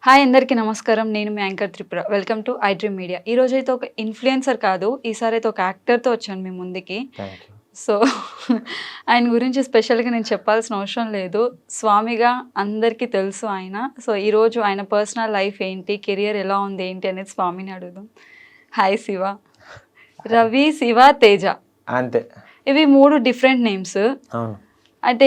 Hi అందరికీ నమస్కారం. నేను మీ anchor Tripura. Welcome to I dream media. ఈరోజైతే ఒక ఇన్‌ఫ్లుయెన్సర్ కాదు, ఈసారైతే ఒక యాక్టర్‌తో వచ్చాను మీ ముందుకి. Thank you. సో, ఆయన గురించి స్పెషల్‌గా నేను చెప్పాల్సిన అవసరం లేదు. స్వామిగా అందరికీ తెలుసు ఆయన. సో, ఈరోజు ఆయన పర్సనల్ లైఫ్ ఏంటి, కెరియర్ ఎలా ఉంది, ఏంటి అనేది స్వామిని అడుగుదాం. హాయ్ శివ. రవి, శివ, తేజ. అంతే. ఇవి 3 డిఫరెంట్ నేమ్స్. అవును. అంటే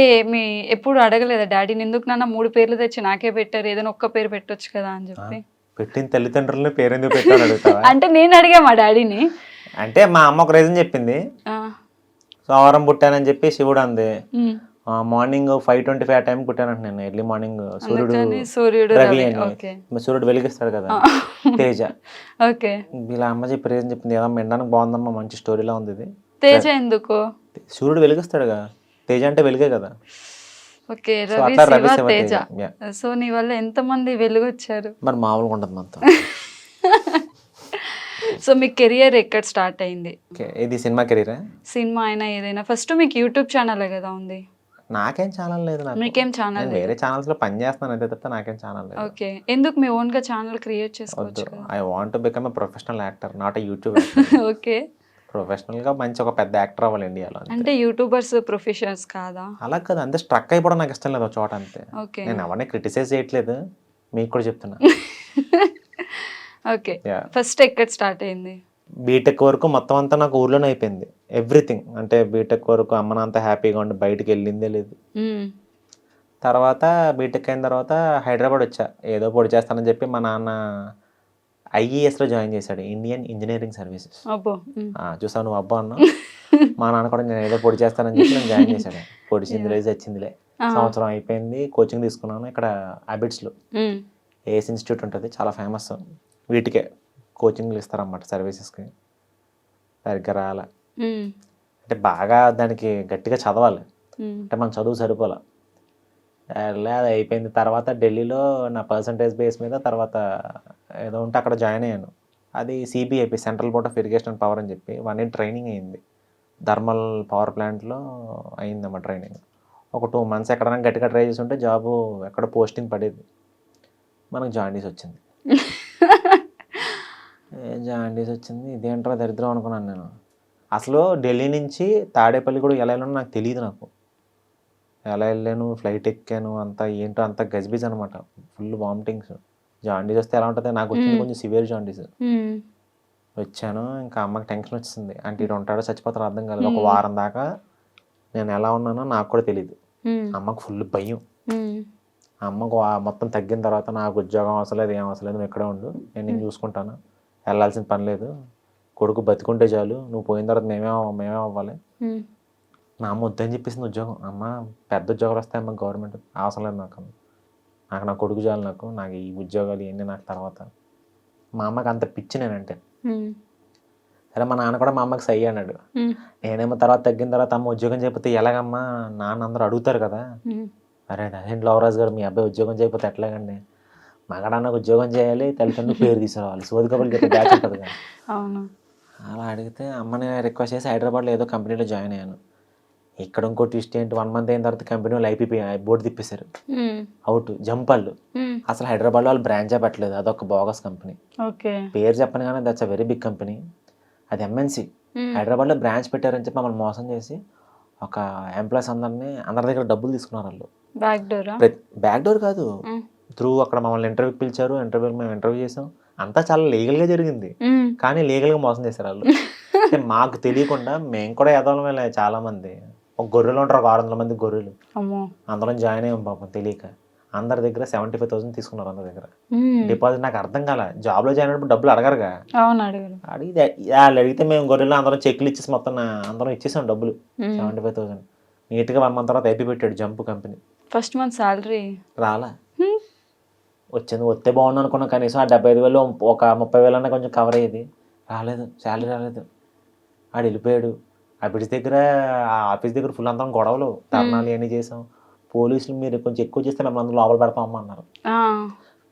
ఎప్పుడు అడగలేదా డాడీని, ఎందుకు నాన్న 3 పేర్లు తెచ్చి నాకే పెట్టారు, ఏదైనా ఒక్క పేరు పెట్టొచ్చు కదా అని చెప్పి? పెట్టిన తల్లిదండ్రులని పేరెందుకు పెట్టాలని అడుగుతావా? అంటే నేను అడిగా మా డాడీని. అంటే మా అమ్మ ఒక రీజన్ చెప్పింది. సోమవారం పుట్టానని చెప్పి శివుడు అంది. మార్నింగ్ 5:25 ఆ టైం పుట్టానంట నేను. ఎర్లీ మార్నింగ్ సూర్యుడు రవి రవి. అని. ఓకే సూర్యుడు వెలిగిస్తాడు కదా, తేజ. ఓకే. వీళ్ళ అమ్మ చెప్పి రీజన్ చెప్పింది. ఏదమ్మా వినడానికి బాగుందమ్మా, మంచి స్టోరీలా ఉంది ఇది. తేజ ఎందుకు? సూర్యుడు వెలిగిస్తాడు కదా, తేజ అంటే వెలుగే కదా. ఓకే, సో రవి అట్లా రవి శివ శివ తేజ. తేజ. Yeah. సో నీ వల్ల ఎంతమంది వెలుగొచ్చారు? మరి మామూలుగా ఉంటుంది మనతో. సో మీ కెరియర్ ఎక్కడ స్టార్ట్ అయింది? ఓకే, ఇది సినిమా కెరీరా? సినిమా అయినా ఏదైనా. ఫస్ట్ మీకు యూట్యూబ్ ఛానలే కదా ఉంది? నాకేం ఛానల్ లేదు. మీకేం ఛానల్ నేను వేరే ఛానల్స్ లో పని చేస్తున్నాను అంతే తప్ప నాకేం ఛానల్ లేదు. ఓకే, ఎందుకు మీ ఓన్ గా ఛానల్ క్రియేట్ చేసుకోవచ్చు వద్దు. కదా? I want to become a professional actor, not a YouTube. Okay. Professional గా మంచి ఒక పెద్ద యాక్టర్ అవ్వాలి ఇండియాలో. అంటే యూట్యూబర్స్ ప్రొఫెషనల్స్ కాదా? అలా కదా, అంతే స్ట్రక్ అయిపోవడం నాకు ఇష్టం లేదు ఒక చోట, అంతే. ఓకే. నేను ఎవరిని క్రిటిసైజ్ చేయట్లేదు, మీకు కూడా చెప్తున్నా. ఓకే, ఫస్ట్ ఎక్కడ స్టార్ట్ అయింది? బీటెక్ వరకు మొత్తం అంతా నాకు ఊర్లోనే అయిపోయింది, ఎవ్రీథింగ్. అంటే బీటెక్ వరకు అమ్మ అంతా హ్యాపీగా ఉండి బయటికి వెళ్ళిందే లేదు. తర్వాత బీటెక్ అయిన తర్వాత హైదరాబాద్ వచ్చా, ఏదో పొడి చేస్తానని చెప్పి మా నాన్న ఐఈఎస్లో జాయిన్ చేశాడు, ఇండియన్ ఇంజనీరింగ్ సర్వీసెస్. అబ్బో. చూసావు నువ్వు అబ్బా అన్నా. మా నాన్న కూడా నేను ఏదో పొడి చేస్తానని చెప్పి నేను జాయిన్ చేశాడు. పొడిచిందిలే చచ్చిందిలే. సంవత్సరం అయిపోయింది, కోచింగ్ తీసుకున్నాను ఇక్కడ అబిడ్స్లో. ఏఎస్ ఇన్స్టిట్యూట్ ఉంటుంది, చాలా ఫేమస్. వీటికే కోచింగ్లు ఇస్తారన్నమాట, సర్వీసెస్కి. సరిగ్గా రాలే, అంటే బాగా దానికి గట్టిగా చదవాలి, అంటే మన చదువు సరిపోలే. అది అయిపోయింది. తర్వాత ఢిల్లీలో నా పర్సంటేజ్ బేస్ మీద తర్వాత ఏదో ఉంటే అక్కడ జాయిన్ అయ్యాను. అది CBIP, central board of irrigation and power అని చెప్పి 1 year ట్రైనింగ్ అయింది. థర్మల్ పవర్ ప్లాంట్లో అయిందమ్మా ట్రైనింగ్. ఒక 2 months ఎక్కడైనా గట్టిగా ట్రై చేసి ఉంటే జాబు ఎక్కడ పోస్టింగ్ పడేది. మనకు జాండీస్ వచ్చింది. జాండీస్ వచ్చింది, ఇదేంట్రా దరిద్రం అనుకున్నాను నేను. అసలు ఢిల్లీ నుంచి తాడేపల్లి కూడా ఎలా వెళ్ళానో నాకు తెలియదు. నాకు ఎలా వెళ్ళాను, ఫ్లైట్ ఎక్కాను, అంతా ఏంటో అంతా గజిబిజ్ అనమాట, ఫుల్ వామిటింగ్స్. జాండీస్ వస్తే ఎలా ఉంటుంది, నాకు వచ్చింది కొంచెం సివియర్ జాండీస్. వచ్చాను, ఇంకా అమ్మకి టెన్షన్ వచ్చింది, అంటే ఇటు ఉంటాడో చచ్చిపోతారో అర్థం కాలేదు. ఒక వారం దాకా నేను ఎలా ఉన్నానో నాకు కూడా తెలియదు. అమ్మకు ఫుల్ భయం. అమ్మకు మొత్తం తగ్గిన తర్వాత, నాకు ఉద్యోగం అవసరం లేదు, ఏం అవసరం లేదు, నువ్వు ఇక్కడే ఉండు, నేను చూసుకుంటాను, వెళ్ళాల్సిన పని లేదు, కొడుకు బతికుంటే చాలు, నువ్వు పోయిన తర్వాత మేమే అవ్వాలి. నా అమ్మ వద్దని చెప్పేసింది ఉద్యోగం. అమ్మ పెద్ద ఉద్యోగాలు వస్తాయి అమ్మ, గవర్నమెంట్ అవసరం లేదు నాకు, నా కొడుకు చాలు, నాకు ఈ ఉద్యోగాలు ఇవన్నీ నాకు తర్వాత. మా అమ్మకి అంత పిచ్చి నేనంటే. సరే మా నాన్న కూడా మా అమ్మకి సై అన్నాడు. నేనేమో తర్వాత తగ్గిన తర్వాత, అమ్మ ఉద్యోగం చేయకపోతే ఎలాగమ్మా, నాన్న అందరూ అడుగుతారు కదా. అరే అదేంటి లవరాజు గారు, మీ అబ్బాయి ఉద్యోగం చేయకపోతే ఎట్లాగండి, మగడాన్నకు ఉద్యోగం చేయాలి, తల్లిదండ్రులు పేరు తీసుకురావాలి, సోది కబుర్లు చెప్పి బ్యాచ్ ఉంటుంది కదా. అలా అడిగితే అమ్మని రిక్వెస్ట్ చేసి హైదరాబాద్లో ఏదో కంపెనీలో జాయిన్ అయ్యాను. ఇక్కడ ఇంకో ట్విస్ట్ ఏంటి, 1 month అయిన తర్వాత కంపెనీ వాళ్ళు ఐపీపీ బోర్డు తిప్పేశారు, అవుట్, జంపళ్ళు. అసలు హైదరాబాద్లో వాళ్ళు బ్రాంచే పెట్టలేదు, అదొక బోగస్ కంపెనీ. పేరు చెప్పను కానీ that's a very big company, అది ఎంఎన్సీ. హైదరాబాద్లో బ్రాంచ్ పెట్టారని చెప్పి మమ్మల్ని మోసం చేసి ఒక ఎంప్లాయీస్ అందరి దగ్గర డబ్బులు తీసుకున్నారు వాళ్ళు. బ్యాక్ డోర్ కాదు, త్రూ అక్కడ మమ్మల్ని ఇంటర్వ్యూకి పిలిచారు, మేము ఇంటర్వ్యూ చేసాం, అంతా చాలా లీగల్గా జరిగింది, కానీ లీగల్గా మోసం చేశారు వాళ్ళు. అంటే మాకు తెలియకుండా మేము కూడా ఎదవలమే. చాలా మంది ఒక గొర్రెలు ఉంటారు, ఒక 600 మంది గొర్రెలు, అందరం జాయిన్ అయ్యాం పాపం తెలియక. అందరి దగ్గర 75,000 తీసుకున్నారు, అందరి దగ్గర డిపాజిట్. నాకు అర్థం కాల, జాబ్లో జాయిన్ అయినప్పుడు డబ్బులు అడగరుగా. అడిగితే వాళ్ళు అడిగితే మేము గొర్రెలు అందరం చెక్లు ఇచ్చేసి మొత్తం అందరం ఇచ్చేసాం డబ్బులు, 75,000. నీట్గా 1 month తర్వాత ఐపీ పెట్టాడు jump company. First month salary రాలా, వచ్చింది. వస్తే బాగుండు అనుకున్నాం, కనీసం ఆ 75,000 ఒక 30,000 అన్నా కొంచెం కవర్ అయ్యేది. రాలేదు, శాలరీ రాలేదు. ఆడు వెళ్ళిపోయాడు. అబిడ్స్ దగ్గర, ఆ ఆఫీస్ దగ్గర ఫుల్ అందరం గొడవలు, ధర్నాలు ఇవన్నీ చేసాం. పోలీసులు మీరు కొంచెం ఎక్కువ చేస్తే మిమ్మల్ని అందరూ లోపల పెడతామమ్మా అన్నారు.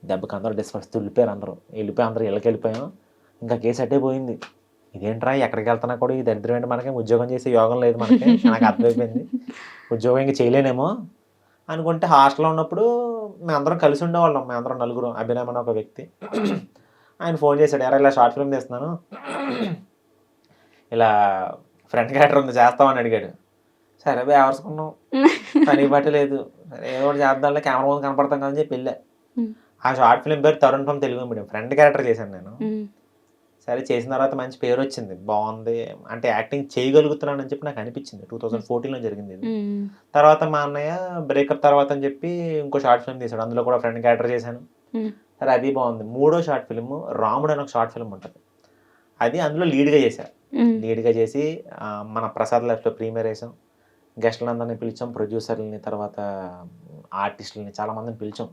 దెబ్బకి అందరూ డిస్పర్స్ వెళ్ళిపోయారు, అందరూ ఇళ్ళకి వెళ్ళిపోయాం. ఇంకా కేసు అట్టే పోయింది. ఇదేంట్రా ఎక్కడికి వెళ్తున్నా కూడా ఈ దరిద్రం ఏంటి, మనకి ఉద్యోగం చేసే యోగం లేదు మనకి. నాకు అర్థమైపోయింది ఉద్యోగం ఇంకా చేయలేనేమో అనుకుంటే, హాస్టల్లో ఉన్నప్పుడు మేమందరం కలిసి ఉండేవాళ్ళం, మేమందరం నలుగురం, అభిరామ్ అని ఒక వ్యక్తి. ఆయన ఫోన్ చేశాడు, ఎరా ఇలా షార్ట్ ఫిల్మ్ తీస్తున్నాను, ఇలా ఫ్రంట్ క్యారెక్టర్ ఉంది చేస్తామని అడిగాడు. సరే బేవర్సుకున్నాం, పని పట్టలేదు, సరే ఏదో ఒకటి చేద్దాంలే, కెమెరా ముందు కనపడతాం కదని చెప్పి వెళ్ళా. ఆ షార్ట్ ఫిల్మ్ పేరు Tarun from Telugu medium, front character చేశాను నేను. సరే చేసిన తర్వాత మంచి పేరు వచ్చింది, బాగుంది, అంటే యాక్టింగ్ చేయగలుగుతున్నాను అని చెప్పి నాకు అనిపించింది. 2014లో జరిగింది ఇది. తర్వాత మా అన్నయ్య బ్రేకప్ తర్వాత అని చెప్పి ఇంకో షార్ట్ ఫిల్మ్ తీశాడు, అందులో కూడా ఫ్రంట్ క్యారెక్టర్ చేశాను. సరే అది బాగుంది. మూడో షార్ట్ ఫిల్మ్ రాముడు అని ఒక షార్ట్ ఫిల్మ్ ఉంటుంది, అది అందులో లీడ్గా చేశాను. లీడ్గా చేసి మన ప్రసాద్ లైఫ్లో ప్రీమియర్ వేసాం, గెస్ట్లందరినీ పిలిచాం, ప్రొడ్యూసర్లని, తర్వాత ఆర్టిస్టులని చాలామందిని పిలిచాం.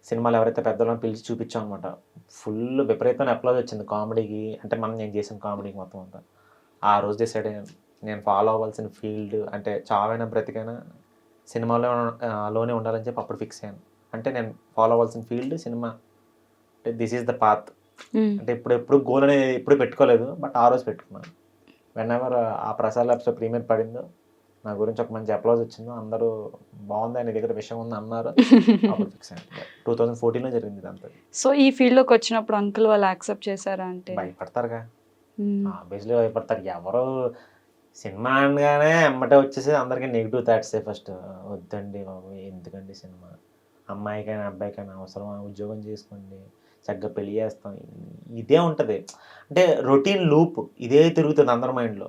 సినిమాలు ఎవరైతే పెద్దలను పిలిచి చూపించాం అనమాట. ఫుల్ విపరీతమైన అప్లాజ్ వచ్చింది కామెడీకి, అంటే నేను చేసిన కామెడీకి మొత్తం అంతా. ఆ రోజు డిసైడ్ అయ్యాను, నేను ఫాలో అవ్వాల్సిన ఫీల్డ్ అంటే చావైనా బ్రతికైనా సినిమాలోనే ఉండాలని చెప్పి అప్పుడు ఫిక్స్ అయ్యాను. అంటే నేను ఫాలో అవ్వాల్సిన ఫీల్డ్ సినిమా, అంటే దిస్ ఈజ్ ద పాత్. అంటే ఎప్పుడు గోల్ అనేది ఎప్పుడు పెట్టుకోలేదు, బట్ ఆ రోజు పెట్టుకున్నాను. వెన్ ఎవర్ ఆ ప్రసాద్ ల్యాబ్స్లో ప్రీమియర్ పడిందో, నా గురించి ఒక మంచి అప్లాజ్ వచ్చిందో, అందరూ బాగుంది, ఆయన దగ్గర విషయం ఉంది అన్నారు, అప్పుడు ఫిక్స్ అయ్యాను. 2014లో జరిగింది ఇదంతా. సో ఈ ఫీల్డ్లోకి వచ్చినప్పుడు అంకుల్ వాళ్ళు యాక్సెప్ట్ చేశారా? అంటే భయపడతారుగా, ఆబ్వియస్లీ భయపడతారు. ఎవరు సినిమా అనగానే ఎమ్మటే వచ్చేసి అందరికీ నెగిటివ్ థాట్సే ఫస్ట్. వద్దండి బాబు, ఎందుకండి సినిమా, అమ్మాయికైనా అబ్బాయికైనా అవసరమా, ఉద్యోగం చేసుకోండి, చక్కగా పెళ్లి చేస్తాం, ఇదే ఉంటుంది. అంటే రొటీన్ లూప్ ఇదే తిరుగుతుంది అందరి మైండ్లో,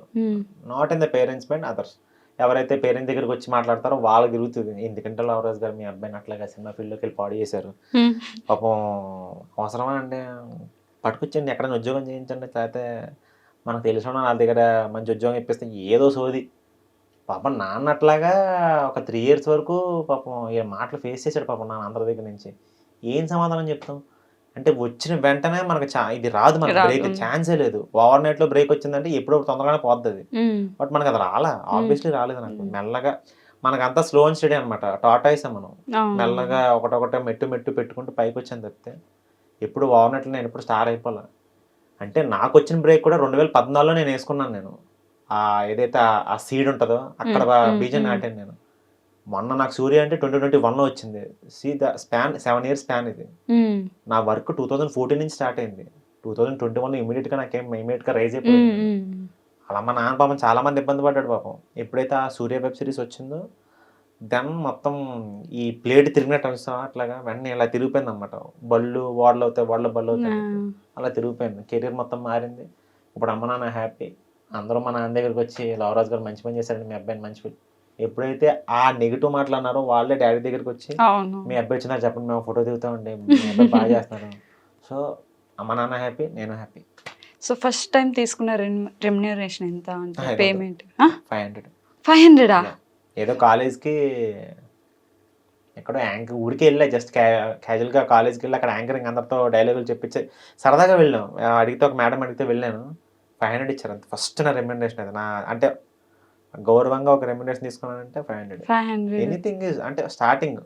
not in the parents mind, others. ఎవరైతే పేరెంట్స్ దగ్గరికి వచ్చి మాట్లాడతారో వాళ్ళకి తిరుగుతుంది, ఎందుకంటే లవరాజ్ గారు మీ అబ్బాయిని అట్లాగా సినిమా ఫీల్డ్లోకి వెళ్ళి పాడు చేశారు, పాపం అవసరమా అండి, పట్టుకొచ్చండి ఎక్కడైనా ఉద్యోగం చేయించండి, లేకపోతే మనకు తెలిసిన వాళ్ళ దగ్గర మంచి ఉద్యోగం ఇప్పిస్తే, ఏదో సోది. పాపం నాన్న అట్లాగా ఒక 3 years వరకు పాపం ఈ మాటలు ఫేస్ చేశాడు పాపం నాన్న అందరి దగ్గర నుంచి. ఏం సమాధానం చెప్తాం? అంటే వచ్చిన వెంటనే మనకు ఇది రాదు, మనకు బ్రేక్ ఛాన్సే లేదు. ఓవర్ నైట్లో బ్రేక్ వచ్చిందంటే ఎప్పుడో తొందరగానే పోతుంది, బట్ మనకు అది ఆబ్వియస్లీ రాలేదు నాకు. మెల్లగా మనకంతా స్లో అండ్ స్టడీ అనమాట, టాటాయిస్ మనం. మెల్లగా ఒకటొకటే మెట్టు పెట్టుకుంటూ పైకి వచ్చాను తప్పితే ఎప్పుడు ఓవర్ నైట్లో నేను ఎప్పుడు స్టార్ అయిపోలే. అంటే నాకు వచ్చిన బ్రేక్ కూడా 2014లో నేను వేసుకున్నాను. నేను ఏదైతే ఆ సీడ్ ఉంటుందో అక్కడ బీజం నాటాను నేను. మొన్న నాకు సూర్య అంటే 2021లో వచ్చింది. See the span, 7 years span ఇది. నా వర్క్ 2014 నుంచి స్టార్ట్ అయింది. 2021లో ఇమీడియట్గా రైజ్ అయిపోయింది. అలా మా నాన్న పాపం చాలా మంది ఇబ్బంది పడ్డాడు పాపం. ఎప్పుడైతే ఆ సూర్య వెబ్ సిరీస్ వచ్చిందో దెన్ మొత్తం ఈ ప్లేట్ తిరిగినట్టు అనిస్తాం, అట్లాగా వెంటనే ఇలా తిరిగిపోయింది అనమాట. బళ్ళు బళ్ళు అవుతాయి, అలా తిరిగిపోయింది. కెరీర్ మొత్తం మారింది. ఇప్పుడు అమ్మ నాన్న హ్యాపీ. అందరూ మా నాన్న దగ్గరికి వచ్చి లవరాజ్ గారు మంచి పని చేశారండి, మీ అబ్బాయిని మంచి పని. ఎప్పుడైతే ఆ నెగిటివ్ మాటలు అన్నారో వాళ్ళే డాడీ దగ్గరికి వచ్చి మీ అబ్బాయి వచ్చినా చెప్పండి, మేము ఫోటో దిగుతామండి, మీ అబ్బాయి బాగా చేస్తున్నారు. సో అమ్మ నాన్న హ్యాపీ, నేను హ్యాపీ. సో ఫస్ట్ టైం తీసుకున్న రెమ్యునరేషన్ ఎంత అంటే పేమెంట్? 500. ఏదో కాలేజ్కి ఎక్కడో యాంకర్ ఊరికి వెళ్ళా, జస్ట్ క్యాజువల్గా కాలేజ్కి వెళ్ళి అక్కడ యాంకరింగ్ అందరితో డైలాగులు చెప్పించి సరదాగా వెళ్ళాం. అడిగితే ఒక మేడం అడిగితే వెళ్ళాను, 500 ఇచ్చారు అంత. ఫస్ట్ నా రెమ్యునరేషన్ అది. నా అంటే గౌరవంగా ఒక రెమ్యునరేషన్ తీసుకున్నానంటే 500. ఎనీథింగ్ ఈజ్ అంటే స్టార్టింగ్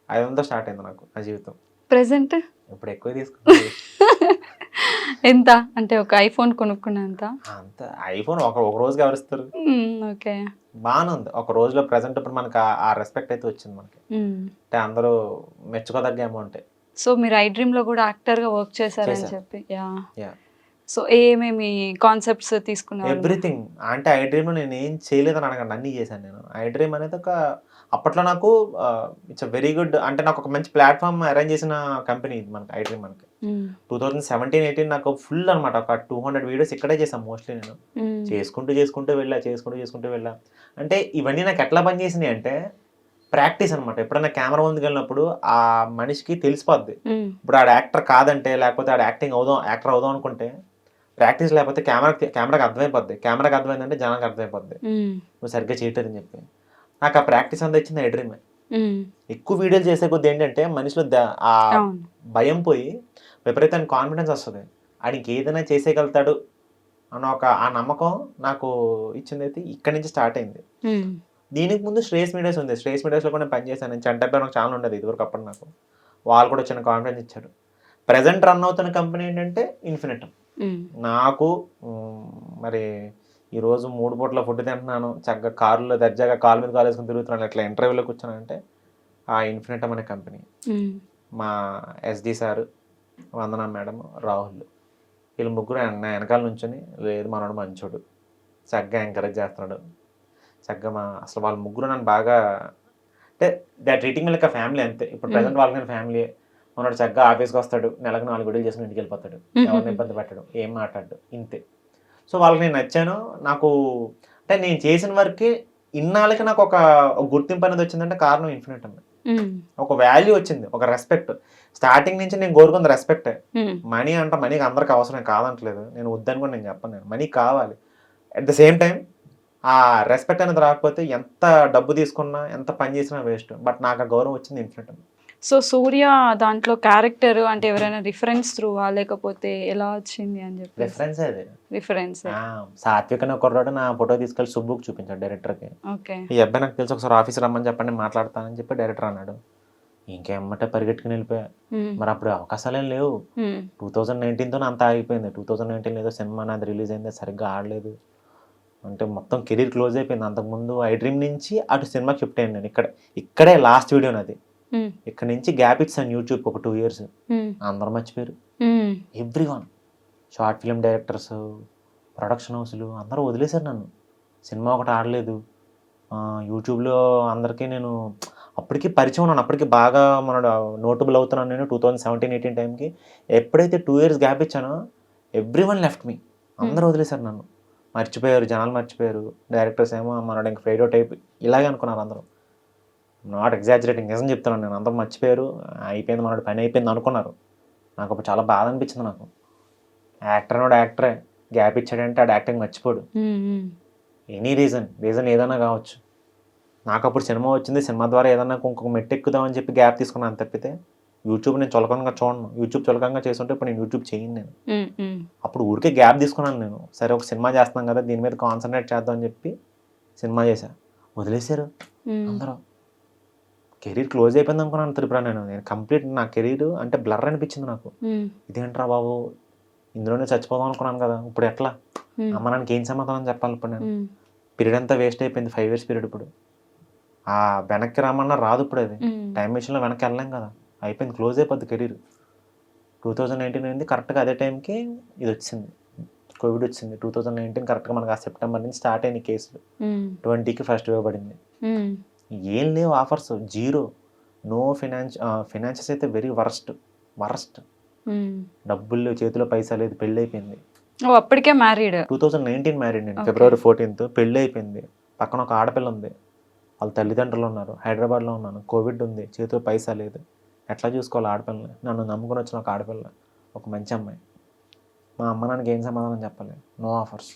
500 స్టార్ట్ అయింది నాకు నా జీవితం. ప్రెసెంట్ ఇప్పుడు ఎక్కువ తీసుకున్నాను. ఎంత అంటే ఒక ఐఫోన్ కొనుక్కున్నంత? అంత ఐఫోన్ ఒక రోజుకి ఎవరిస్తారు? ఓకే, బాగానే ఉంది ఒక రోజులో. ప్రెసెంట్ ఇప్పుడు మనకు ఆ రెస్పెక్ట్ అయితే వచ్చింది మనకి, అంటే అందరూ మెచ్చుకోదగ్గ అమౌంట్. సో మీరు ఐ డ్రీమ్ లో కూడా యాక్టర్ గా వర్క్ చేశారని చెప్పి, సో ఏమేమి కాన్సెప్ట్స్ తీసుకున్నారు? ఎవ్రీథింగ్. అంటే ఐ డ్రీమ్లో నేను ఏం చేయలేదని అడగండి, అన్నీ చేశాను నేను. ఐ డ్రీమ్ అనేది ఒక అప్పట్లో నాకు ఇట్స్ వెరీ గుడ్, అంటే నాకు ఒక మంచి ప్లాట్ఫామ్ అరేంజ్ చేసిన కంపెనీ ఇది మనకి ఐ డ్రీమ్. మనకి 2017-18 నాకు ఫుల్ అనమాట, ఒక 200 వీడియోస్ ఇక్కడే చేశాను మోస్ట్లీ నేను. చేసుకుంటూ వెళ్ళా. అంటే ఇవన్నీ నాకు ఎట్లా పనిచేసినాయి అంటే ప్రాక్టీస్ అనమాట. ఎప్పుడైనా కెమెరా ముందుకు వెళ్ళినప్పుడు ఆ మనిషికి తెలిసిపోద్ది. ఇప్పుడు ఆడ యాక్టర్ కాదంటే, లేకపోతే ఆడ యాక్టర్ అవుదాం అనుకుంటే, ప్రాక్టీస్ లేకపోతే కెమెరాకి అర్థమైపోద్ది. కెమెరాకి అర్థమైందంటే జనానికి అర్థమైపోద్ది నువ్వు సరిగ్గా చేయటని చెప్పి. నాకు ఆ ప్రాక్టీస్ అంతా ఇచ్చింది ఐ డ్రీమే. ఎక్కువ వీడియోలు చేసే కొద్ది ఏంటంటే మనిషిలో ఆ భయం పోయి విపరీతమైన కాన్ఫిడెన్స్ వస్తుంది. ఆడికి ఏదైనా చేసేయగలుగుతాడు అన్న ఆ నమ్మకం నాకు ఇచ్చింది అయితే ఇక్కడి నుంచి స్టార్ట్ అయింది. దీనికి ముందు శ్రేయస్ మీడియాస్ ఉంది. శ్రేయస్ మీడియాస్లో కూడా నేను పనిచేశాను. నేను చంటపై నాకు ఛానల్ ఉండేది ఇదివరకు అప్పుడు. నాకు వాళ్ళు కూడా వచ్చిన కాన్ఫిడెన్స్ ఇచ్చారు. ప్రజెంట్ రన్ అవుతున్న కంపెనీ ఏంటంటే ఇన్ఫినిటమ్. నాకు మరి ఈరోజు 3 పూట్ల ఫుడ్ తింటున్నాను, చక్కగా కారులో దర్జాగా కాలు మీద కాలు వేసుకుని తిరుగుతున్నాను, ఇట్లా ఇంటర్వ్యూలోకి వచ్చానంటే ఆ ఇన్ఫినిటమ్ అనే కంపెనీ. ఉమ్, మా ఎస్డి సార్, వందన మేడం, రాహుల్, వీళ్ళు ముగ్గురు నా వెనకాల నుంచొని లేదు మనోడు మంచోడు, చక్కగా ఎంకరేజ్ చేస్తున్నాడు, చక్కగా అసలు వాళ్ళ ముగ్గురు నన్ను బాగా అంటే దే ట్రీటింగ్ లైక్ ఫ్యామిలీ అంతే. ఇప్పుడు ప్రజెంట్ వాళ్ళకి నేను ఫ్యామిలీ. మనోడు చక్కగా ఆఫీస్కి వస్తాడు, నెలకు 4 గొడవలు చేసుకుని ఇంటికి వెళ్ళిపోతాడు, ఎవరిని ఇబ్బంది పెట్టడం, ఏం మాట్లాడు, ఇంతే. సో వాళ్ళకి నేను నచ్చాను. నాకు అంటే నేను చేసిన వరకే ఇన్నాళ్ళకి నాకు ఒక గుర్తింపు అనేది వచ్చిందంటే కారణం ఇన్ఫినిటమ్. ఒక వాల్యూ వచ్చింది, ఒక రెస్పెక్ట్. స్టార్టింగ్ నుంచి నేను కోరుకుంది రెస్పెక్టే. మనీ అంటే మనీకి అందరికి అవసరం కాదంటలేదు, నేను వద్దని కూడా నేను చెప్పను. నేను మనీ కావాలి. అట్ ద సేమ్ టైం ఆ రెస్పెక్ట్ అనేది రాకపోతే ఎంత డబ్బు తీసుకున్నా ఎంత పని చేసినా వేస్ట్. బట్ నాకు ఆ గౌరవం వచ్చింది ఇన్ఫినిటమ్. సో సూర్య దాంట్లో క్యారెక్టర్ అంటే ఎవరైనా రిఫరెన్స్ త్రూవా లేకపోతే ఎలా వచ్చింది అని చెప్పి? రిఫరెన్స్ అది రిఫరెన్స్. సాత్విక్ అనే కుర్రాడు నా ఫోటో తీసుకెళ్ళి సుబ్బుకి చూపించాడు డైరెక్టర్కి. ఓకే. ఈ అబ్బాయి నాకు తెలిసి ఒకసారి ఆఫీస్ రమ్మని చెప్పండి మాట్లాడతానని చెప్పి డైరెక్టర్ అన్నాడు. ఇంకేమంటే పరిగెట్టుకుని వెళ్ళిపోయా. మరి అప్పుడు అవకాశాలేం లేవు. 2019తో అంతా ఆగిపోయింది. 2019 ఏదో సినిమా నాది రిలీజ్ అయింది, సరిగ్గా ఆడలేదు. అంటే మొత్తం కెరీర్ క్లోజ్ అయిపోయింది. అంతకుముందు ఐ డ్రీమ్ నుంచి అటు సినిమాకి షిఫ్ట్ అయ్యాను నేను. ఇక్కడే లాస్ట్ వీడియో నాది. ఇక్కడ నుంచి గ్యాప్ ఇచ్చాను యూట్యూబ్ ఒక 2 years. అందరూ మర్చిపోయారు, everyone. Short film directors, production హౌస్లు అందరూ వదిలేశారు నన్ను. సినిమా ఒకటి ఆడలేదు. యూట్యూబ్లో అందరికీ నేను అప్పటికి పరిచయం ఉన్నాను, అప్పటికి బాగా మన నోటబుల్ అవుతున్నాను నేను. 2017-18 టైంకి ఎప్పుడైతే 2 years గ్యాప్ ఇచ్చానో ఎవ్రీవన్ లెఫ్ట్ మీ. అందరూ వదిలేశారు నన్ను, మర్చిపోయారు, జనాలు మర్చిపోయారు. డైరెక్టర్స్ ఏమో మనోడు ఇంక ఫెయిడ్ అవుట్ అయిపోయి ఇలాగే అనుకున్నారు అందరూ. నాట్ ఎగ్జాజరేటింగ్, నిజం చెప్తున్నాను నేను. అందరూ మర్చిపోయారు, అయిపోయింది మనోడు పని అయిపోయింది అనుకున్నారు. నాకు అప్పుడు చాలా బాధ అనిపించింది. నాకు యాక్టర్ నోడు యాక్టరే, గ్యాప్ ఇచ్చాడంటే ఆడు యాక్టింగ్ మర్చిపోడు. ఎనీ రీజన్ ఏదైనా కావచ్చు. నాకు అప్పుడు సినిమా వచ్చింది, సినిమా ద్వారా ఏదన్నా ఇంకొక మెట్టు ఎక్కుదామని చెప్పి గ్యాప్ తీసుకున్నాను తప్పితే యూట్యూబ్ నేను చులకంగా చూడను. యూట్యూబ్ చులకంగా చేస్తుంటే ఇప్పుడు నేను యూట్యూబ్ చేయను నేను. అప్పుడు ఊరికే గ్యాప్ తీసుకున్నాను నేను. సరే ఒక సినిమా చేస్తున్నాం కదా, దీని మీద కాన్సన్ట్రేట్ చేద్దాం అని చెప్పి సినిమా చేశా. వదిలేశారు అందరూ. కెరీర్ క్లోజ్ అయిపోయింది అనుకున్నాను త్రిపుర. నేను కంప్లీట్ నా కెరీర్ అంటే బ్లర్ అనిపించింది నాకు. ఇదేంట్రా బాబు, ఇందులోనే చచ్చిపోదాం అనుకున్నాను కదా, ఇప్పుడు ఎట్లా? అమ్మ నాన్నకి ఏం సమాధానం చెప్పాలి ఇప్పుడు నేను? పీరియడ్ అంతా వేస్ట్ అయిపోయింది, 5 years పీరియడ్. ఇప్పుడు ఆ వెనక్కి రామన్నా రాదు. ఇప్పుడు అది టైం మిషన్లో వెనక్కి వెళ్ళలేం కదా, అయిపోయింది, క్లోజ్ అయిపోద్ది కెరీర్. 2019 అయింది, కరెక్ట్గా అదే టైంకి ఇది వచ్చింది, కోవిడ్ వచ్చింది. 2019 కరెక్ట్గా మనకు ఆ సెప్టెంబర్ నుంచి స్టార్ట్ అయిన కేసులు. 20కి ఫస్ట్ వేవ్ పడింది. ఏం లేవు ఆఫర్స్, జీరో, నో ఫైనాన్షియస్ అయితే వెరీ వరస్ట్. డబ్బులు చేతిలో పైసా లేదు, పెళ్ళి అయిపోయింది. అప్పటికే మ్యారీడ్. 2019 మ్యారీడ్ నేను. February 14th పెళ్ళి అయిపోయింది. పక్కన ఒక ఆడపిల్ల ఉంది, వాళ్ళ తల్లిదండ్రులు ఉన్నారు, హైదరాబాద్లో ఉన్నాను, కోవిడ్ ఉంది, చేతిలో పైసా లేదు, ఎట్లా చూసుకోవాలి ఆడపిల్లని? నన్ను నమ్ముకొని వచ్చిన ఒక ఆడపిల్ల, ఒక మంచి అమ్మాయి. మా అమ్మ నాన్నకి ఏం సమాధానం చెప్పాలి? నో ఆఫర్స్,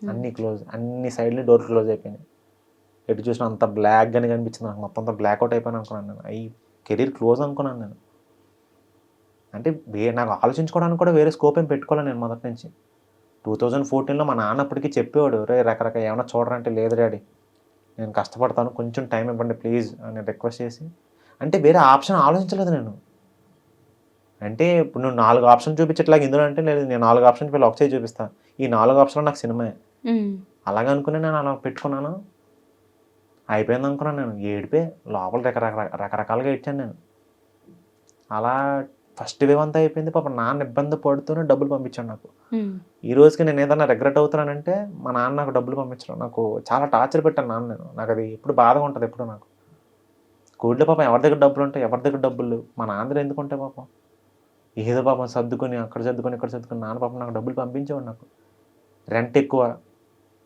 అన్నీ క్లోజ్, అన్ని సైడ్లు డోర్ క్లోజ్ అయిపోయినాయి. ఎటు చూసినా అంత బ్లాక్గానే కనిపించింది నాకు, మొత్తం అంతా బ్లాక్అవుట్ అయిపోయాను అనుకున్నాను నేను. కెరీర్ క్లోజ్ అనుకున్నాను నేను. అంటే నాకు ఆలోచించుకోవడానికి కూడా వేరే స్కోప్ ఏం పెట్టుకోవాలి నేను మొదటి నుంచి. 2014లో మా నాన్న అప్పటికి చెప్పేవాడు, రే రకరకాల ఏమైనా చూడరంటే, లేదు డాడీ నేను కష్టపడతాను, కొంచెం టైం ఇవ్వండి ప్లీజ్ అని రిక్వెస్ట్ చేసి. అంటే వేరే ఆప్షన్ ఆలోచించలేదు నేను. అంటే ఇప్పుడు నువ్వు 4 ఆప్షన్ చూపించట్లాగా ఇందులో అంటే లేదు, నేను 4 ఆప్షన్ వీళ్ళు ఒకసారి చూపిస్తాను, ఈ 4 ఆప్షన్లో నాకు సినిమాయే. అలాగే అనుకుని నేను అలా పెట్టుకున్నాను. అయిపోయింది అనుకున్నాను నేను. ఏడిపోయి లోపల రకరకాలుగా ఏడ్చాను నేను. అలా ఫస్ట్ వేవ్ అంతా అయిపోయింది. పాప నాన్న ఇబ్బంది పడుతూనే డబ్బులు పంపించాడు నాకు. ఈ రోజుకి నేను ఏదైనా రిగ్రెట్ అవుతున్నానంటే మా నాన్న నాకు డబ్బులు పంపించడం. నాకు చాలా టార్చర్ పెట్టాను నాన్న నేను. నాకు అది ఎప్పుడు బాధగా ఉంటుంది. ఎప్పుడు నాకు కోవిడ్లో పాపం ఎవరి దగ్గర డబ్బులు ఉంటాయి, ఎవరి దగ్గర డబ్బులు, మా నాన్న దగ్గర ఎందుకు ఉంటాయి పాపం? ఏదో పాపం సర్దుకొని అక్కడ సర్దుకొని ఇక్కడ సర్దుకొని నాన్న పాపం నాకు డబ్బులు పంపించేవాడు. నాకు రెంట్ ఎక్కువ,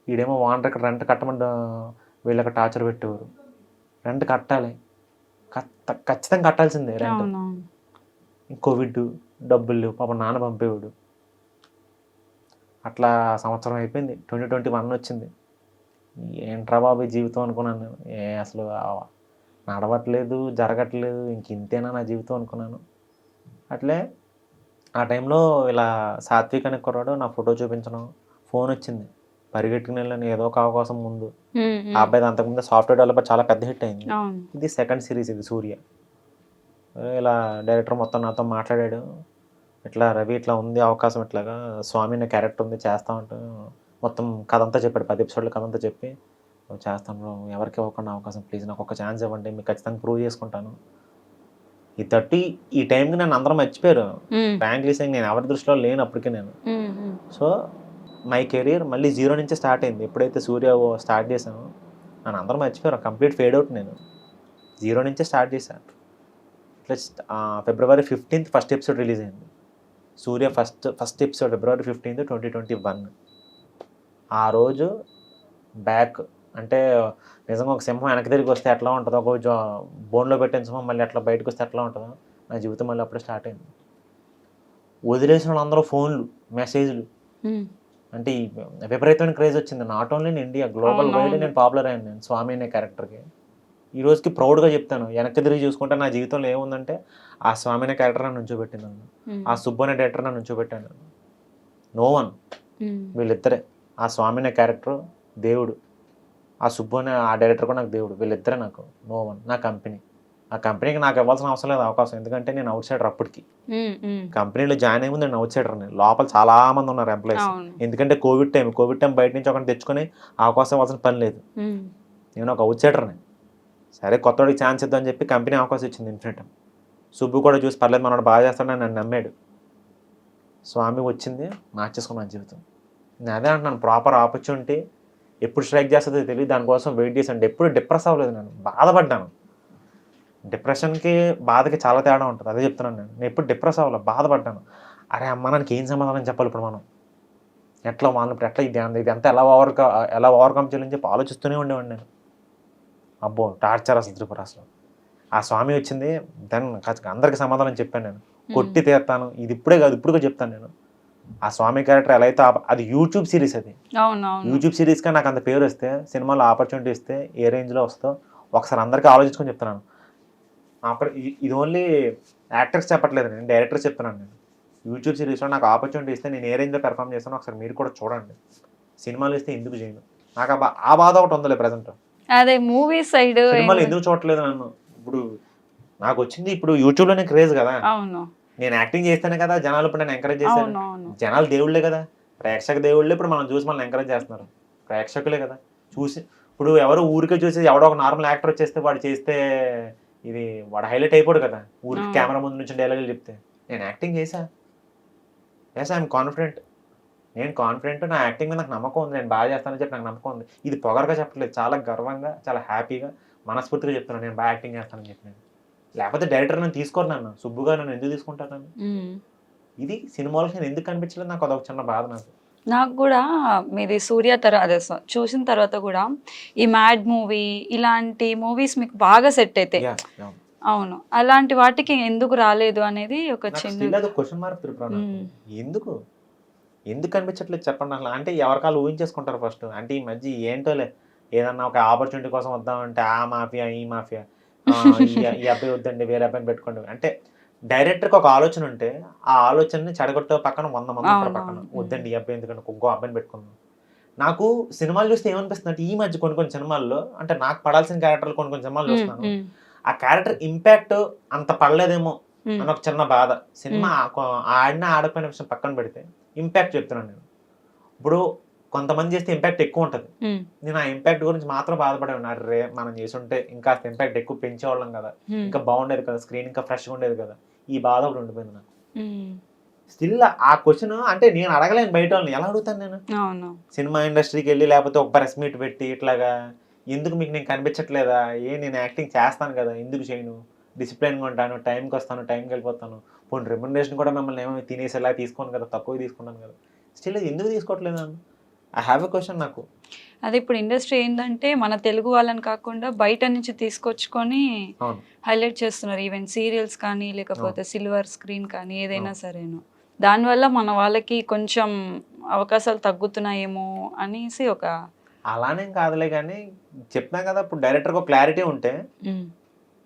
వీడేమో ఓనర్ ఇక్కడ రెంట్ కట్టమని వీళ్ళకి టార్చర్ పెట్టేవారు. రెంట్ కట్టాలి, ఖచ్చితంగా కట్టాల్సిందే రెంట్. కోవిడ్ డబ్బులు లేవు, పాపం నాన్న పంపేవాడు. అట్లా సంవత్సరం అయిపోయింది. 2021 వచ్చింది. ఏంట్రా బాబు జీవితం అనుకున్నాను నేను. అసలు నడవట్లేదు, జరగట్లేదు, ఇంక ఇంతేనా నా జీవితం అనుకున్నాను. అట్లే ఆ టైంలో ఇలా సాత్విక్ అనే కుర్రాడు నా ఫోటో చూపించడం, ఫోన్ వచ్చింది, పరిగెట్టుకుని వెళ్ళాను ఏదో ఒక అవకాశం ముందు. ఆ అబ్బాయి అంతకుముందు సాఫ్ట్వేర్ డెవలపర్, చాలా పెద్ద హిట్ అయింది. ఇది సెకండ్ సిరీస్, ఇది సూర్య. ఇలా డైరెక్టర్ మొత్తం నాతో మాట్లాడాడు, ఇట్లా రవి ఇట్లా ఉంది అవకాశం, ఇట్లాగా స్వామి అనే క్యారెక్టర్ ఉంది చేస్తా ఉంటూ మొత్తం కథ అంతా చెప్పాడు. 10 episodes కథ అంతా చెప్పి, చేస్తాను ఎవరికి ఇవ్వకుండా అవకాశం, ప్లీజ్ నాకు ఒక ఛాన్స్ ఇవ్వండి, మీకు ఖచ్చితంగా ప్రూవ్ చేసుకుంటాను, ఈ 30 ఈ టైంకి నన్ను అందరూ మర్చిపోయారు. హ్మ్. ఫ్రాంక్లీ సేయింగ్ నేను ఎవరి దృష్టిలో లేను అప్పటికే నేను. హ్మ్. హ్మ్. సో, మై కెరియర్ మళ్ళీ 0 నుంచే స్టార్ట్ అయింది. ఎప్పుడైతే సూర్య స్టార్ట్ చేశానో నన్ను అందరూ మర్చిపోయారు. కంప్లీట్ ఫేడ్ అవుట్ నేను. 0 నుంచే స్టార్ట్ చేశా. ఫిబ్రవరి 15th ఫస్ట్ ఎపిసోడ్ రిలీజ్ అయింది. సూర్య ఫస్ట్ ఎపిసోడ్ ఫిబ్రవరి 15th, 2021. ఆ రోజు బ్యాక్ అంటే నిజంగా ఒక సింహం వెనక్కి తిరిగి వస్తే ఎట్లా ఉంటుందో, ఒక బోన్లో పెట్టిన సింహం మళ్ళీ ఎట్లా బయటకు వస్తే ఎట్లా ఉంటుందో, నా జీవితం మళ్ళీ అప్పుడే స్టార్ట్ అయింది. వదిలేసిన వాళ్ళందరూ ఫోన్లు, మెసేజ్లు, హ్మ్. అంటే ఈ విపరీతమైన క్రేజ్ వచ్చింది. Not only in India, global wide అవునవును. నేను పాపులర్ అయ్యాను నేను స్వామి అనే క్యారెక్టర్కి. ఈ రోజుకి ప్రౌడ్గా చెప్తాను. వెనక్కి తిరిగి చూసుకుంటే నా జీవితంలో ఏముందంటే ఆ స్వామి అనే క్యారెక్టర్ నన్ను నుంచోబెట్టింది నన్ను. హ్మ్. ఆ సుబ్బు అనే డైరెక్టర్ నన్ను నుంచోబెట్టాను. నో వన్, హ్మ్. వీళ్ళిద్దరే. ఆ స్వామి అనే క్యారెక్టర్ దేవుడు, ఆ సుబ్బు అనే ఆ డైరెక్టర్ కూడా నాకు దేవుడు. వీళ్ళిద్దరే నాకు నో వన్. నా కంపెనీ, ఆ కంపెనీకి నాకు ఇవ్వాల్సిన అవసరం లేదు అవకాశం, ఎందుకంటే నేను అవుట్ సైడర్ అప్పటికి. హ్మ్. హ్మ్. కంపెనీలో జాయిన్ అయ్యే ముందు నేను అవుట్ సైడర్ని. లోపల చాలా మంది ఉన్నారు ఎంప్లాయీస్. అవును. ఎందుకంటే కోవిడ్ టైం బయట నుంచి ఒకరిని తెచ్చుకొని అవకాశం ఇవ్వాల్సిన పని లేదు. హ్మ్. నేను ఒక అవుట్ సైడర్ని. సరే కొత్తవాడికి ఛాన్స్ ఇద్దామని చెప్పి కంపెనీ అవకాశం ఇచ్చింది ఇన్ఫినిట్. సుబ్బు కూడా చూసి పర్లేదు మనోడు బాగా చేస్తాడని నన్ను నమ్మాడు. స్వామి వచ్చింది, మార్చేసుకున్నాను జీవితం. నేను అదే అంటున్నాను, ప్రాపర్ ఆపర్చునిటీ ఎప్పుడు స్ట్రైక్ చేస్తుందో తెలియదు, దానికోసం వెయిట్ చేశాను. ఎప్పుడు డిప్రెస్ అవ్వలేదు నేను, బాధపడ్డాను. డిప్రెషన్కి బాధకి చాలా తేడా ఉంటుంది, అదే చెప్తున్నాను నేను ఎప్పుడు డిప్రెస్ అవ్వలేదు, బాధపడ్డాను. అరే అమ్మ నాకు ఏం సమాధానం చెప్పాలి ఇప్పుడు మనం, ఎట్లా వాళ్ళని ఇప్పుడు ఎట్లా ఇదంతా ఎలా ఓవర్కమ్ చేయాలని చెప్పి ఆలోచిస్తూనే ఉండేవాడిని నేను. అబ్బో టార్చర్ అసలు త్రిపుర అసలు. ఆ స్వామి వచ్చింది, దెన్ అందరికి సమాధానం చెప్పాను నేను. కొట్టి తీరుతాను, ఇది ఇప్పుడే కాదు ఇప్పుడు కూడా చెప్తాను నేను. ఆ స్వామి క్యారెక్టర్ ఎలా అయితే అది యూట్యూబ్ సిరీస్, అది అవునవును. యూట్యూబ్ సిరీస్గా నాకు అంత పేరు వస్తే, సినిమాలో ఆపర్చునిటీ ఇస్తే ఏ రేంజ్లో వస్తుందో ఒకసారి అందరికీ ఆలోచించుకొని చెప్తున్నాను. అక్కడ ఇది ఓన్లీ యాక్టర్స్ చెప్పట్లేదు, నేను డైరెక్టర్స్ చెప్తున్నాను. నేను యూట్యూబ్ సిరీస్లో నాకు ఆపర్చునిటీ ఇస్తే నేను ఏ రేంజ్లో పెర్ఫామ్ చేస్తానో ఒకసారి మీరు కూడా చూడండి. సినిమాలు ఇస్తే ఎందుకు చేయను, నాకు ఆ బాధ ఒకటి ఉందిలే ప్రజెంట్. అదే మూవీ సైడ్ సినిమాలు ఎందుకు చూడట్లేదు నన్ను, ఇప్పుడు నాకు వచ్చింది ఇప్పుడు యూట్యూబ్లోనే క్రేజ్ కదా. అవును. నేను యాక్టింగ్ చేస్తేనే కదా జనాలు ఇప్పుడు నన్ను ఎంకరేజ్ చేశారు. అవునవును. జనాలు దేవుళ్ళే కదా, ప్రేక్షక దేవుళ్ళే ఇప్పుడు మనం చూసి మనల్ని ఎంకరేజ్ చేస్తున్నారు. ప్రేక్షకులే కదా చూసి. ఇప్పుడు ఎవరో ఊరికే చూసి ఎవడో ఒక నార్మల్ యాక్టర్ వచ్చేస్తే వాడు చేస్తే ఇది వాడు హైలైట్ అయిపోడు కదా, ఊరికి అవును. కెమెరా ముందు నుంచి డైలాగులు చెప్తే. నేను యాక్టింగ్ చేశా, ఐఎమ్ కాన్ఫిడెంట్. నేను కాన్ఫిడెంట్, నా యాక్టింగ్ మీద నాకు నమ్మకం ఉంది, నేను బాగా చేస్తానని చెప్పి నాకు నమ్మకం ఉంది. ఇది పొగరగా చెప్పట్లేదు, చాలా గర్వంగా చాలా హ్యాపీగా మనస్ఫూర్తిగా చెప్తున్నాను నేను బాగా యాక్టింగ్ చేస్తానని చెప్పి. నేను లేకపోతే డైరెక్టర్ నన్ను తీసుకోరు, నన్ను సుబ్బుగా నన్ను ఎందుకు తీసుకుంటారు నన్ను. హ్మ్. ఇది సినిమాలో నేను ఎందుకు కనిపించలేదు, నాకు అదొక చిన్న బాధ నాకు. నాకు కూడా మీది సూర్య అదే చూసిన తర్వాత కూడా ఈ మ్యాడ్ మూవీ ఇలాంటి మూవీస్ మీకు బాగా సెట్ అయితే యా యా. అవును. అలాంటి వాటికి ఎందుకు రాలేదు అనేది ఒక నాకు చిన్న స్టిల్ అది క్వశ్చన్ మార్క్ త్రిపుర నాకు. హ్మ్. ఎందుకు ఎందుకు కనిపించట్లేదు చెప్పండి అసలు. అంటే ఎవరికాళ్ళు ఊహించేసుకుంటారు ఫస్ట్. అంటే ఈ మధ్య ఏంటోలే, ఏదన్నా ఒక ఆపర్చునిటీ కోసం వద్దామంటే ఆ మాఫియా ఈ మాఫియా, ఈ అబ్బాయి వద్దండి వేరే అబ్బాయిని పెట్టుకోండి అంటే. డైరెక్టర్కి ఒక ఆలోచన ఉంటే ఆ ఆలోచనని చెడగొట్టే పక్కన 100 మంది ఉంటారు పక్కన. అవునవును. వద్దండి ఈ అబ్బాయి ఎందుకంటే ఇంకో అబ్బాయిని పెట్టుకుందాం. నాకు సినిమాలు చూస్తే ఏమనిపిస్తుంది అంటే, ఈ మధ్య కొన్ని సినిమాల్లో అంటే నాకు పడాల్సిన క్యారెక్టర్లు కొన్ని సినిమాలు హ్మ్. చూస్తున్నాను, హ్మ్. ఆ క్యారెక్టర్ ఇంపాక్ట్ అంత పడలేదేమో హ్మ్. అని ఒక చిన్న బాధ. సినిమా ఆడిన ఆడపోయిన విషయం పక్కన పెడితే ఇంపాక్ట్ చెప్తున్నాను నేను. ఇప్పుడు కొంతమంది చేస్తే ఇంపాక్ట్ ఎక్కువ ఉంటుంది, హ్మ్. నేను ఆ ఇంపాక్ట్ గురించి మాత్రం బాధపడేవాడిని. అర్రే మనం చేసుంటే ఇంకా ఇంపాక్ట్ ఎక్కువ పెంచేవాళ్ళం కదా, హ్మ్. ఇంకా బాగుండేది కదా, స్క్రీన్ ఇంకా ఫ్రెష్గా ఉండేది కదా. ఈ బాధ ఒకటి ఉండిపోయింది నాకు. హ్మ్. స్టిల్ ఆ క్వశ్చన్ అంటే నేను అడగలేను, బయట వాళ్ళని ఎలా అడుగుతాను నేను. అవును. సినిమా ఇండస్ట్రీకి వెళ్ళి లేకపోతే ఒక ప్రెస్ మీట్ పెట్టి ఇట్లాగా, ఎందుకు మీకు నేను కనిపించట్లేదా, నేను యాక్టింగ్ చేస్తాను కదా ఎందుకు చేయను, డిసిప్లిన్గా ఉంటాను, టైంకి వస్తాను, టైంకి వెళ్ళిపోతాను, పోనీ రెమ్యునరేషన్ కూడా మిమ్మల్ని ఏమో తినేసేలా తీసుకోను కదా, తక్కువ తీసుకున్నాను కదా, స్టిల్ ఎందుకు తీసుకోవట్లేదు నన్ను. ఐ హ్యావ్ ఎ క్వశ్చన్ నాకు. అదే ఇప్పుడు ఇండస్ట్రీ ఏందంటే మన తెలుగు వాళ్ళని కాకుండా బయట నుంచి తీసుకొచ్చుకొని అవును హైలైట్ చేస్తున్నారు. ఈవెన్ సీరియల్స్ కానీ లేకపోతే సిల్వర్ స్క్రీన్ కానీ ఏదైనా అవును. సరేను. దానివల్ల మన వాళ్ళకి కొంచెం అవకాశాలు తగ్గుతున్నాయేమో అనేసి ఒక అలానేం కాదులే కానీ, చెప్తున్నా కదా ఇప్పుడు డైరెక్టర్కి ఒక క్లారిటీ ఉంటే, హ్మ్.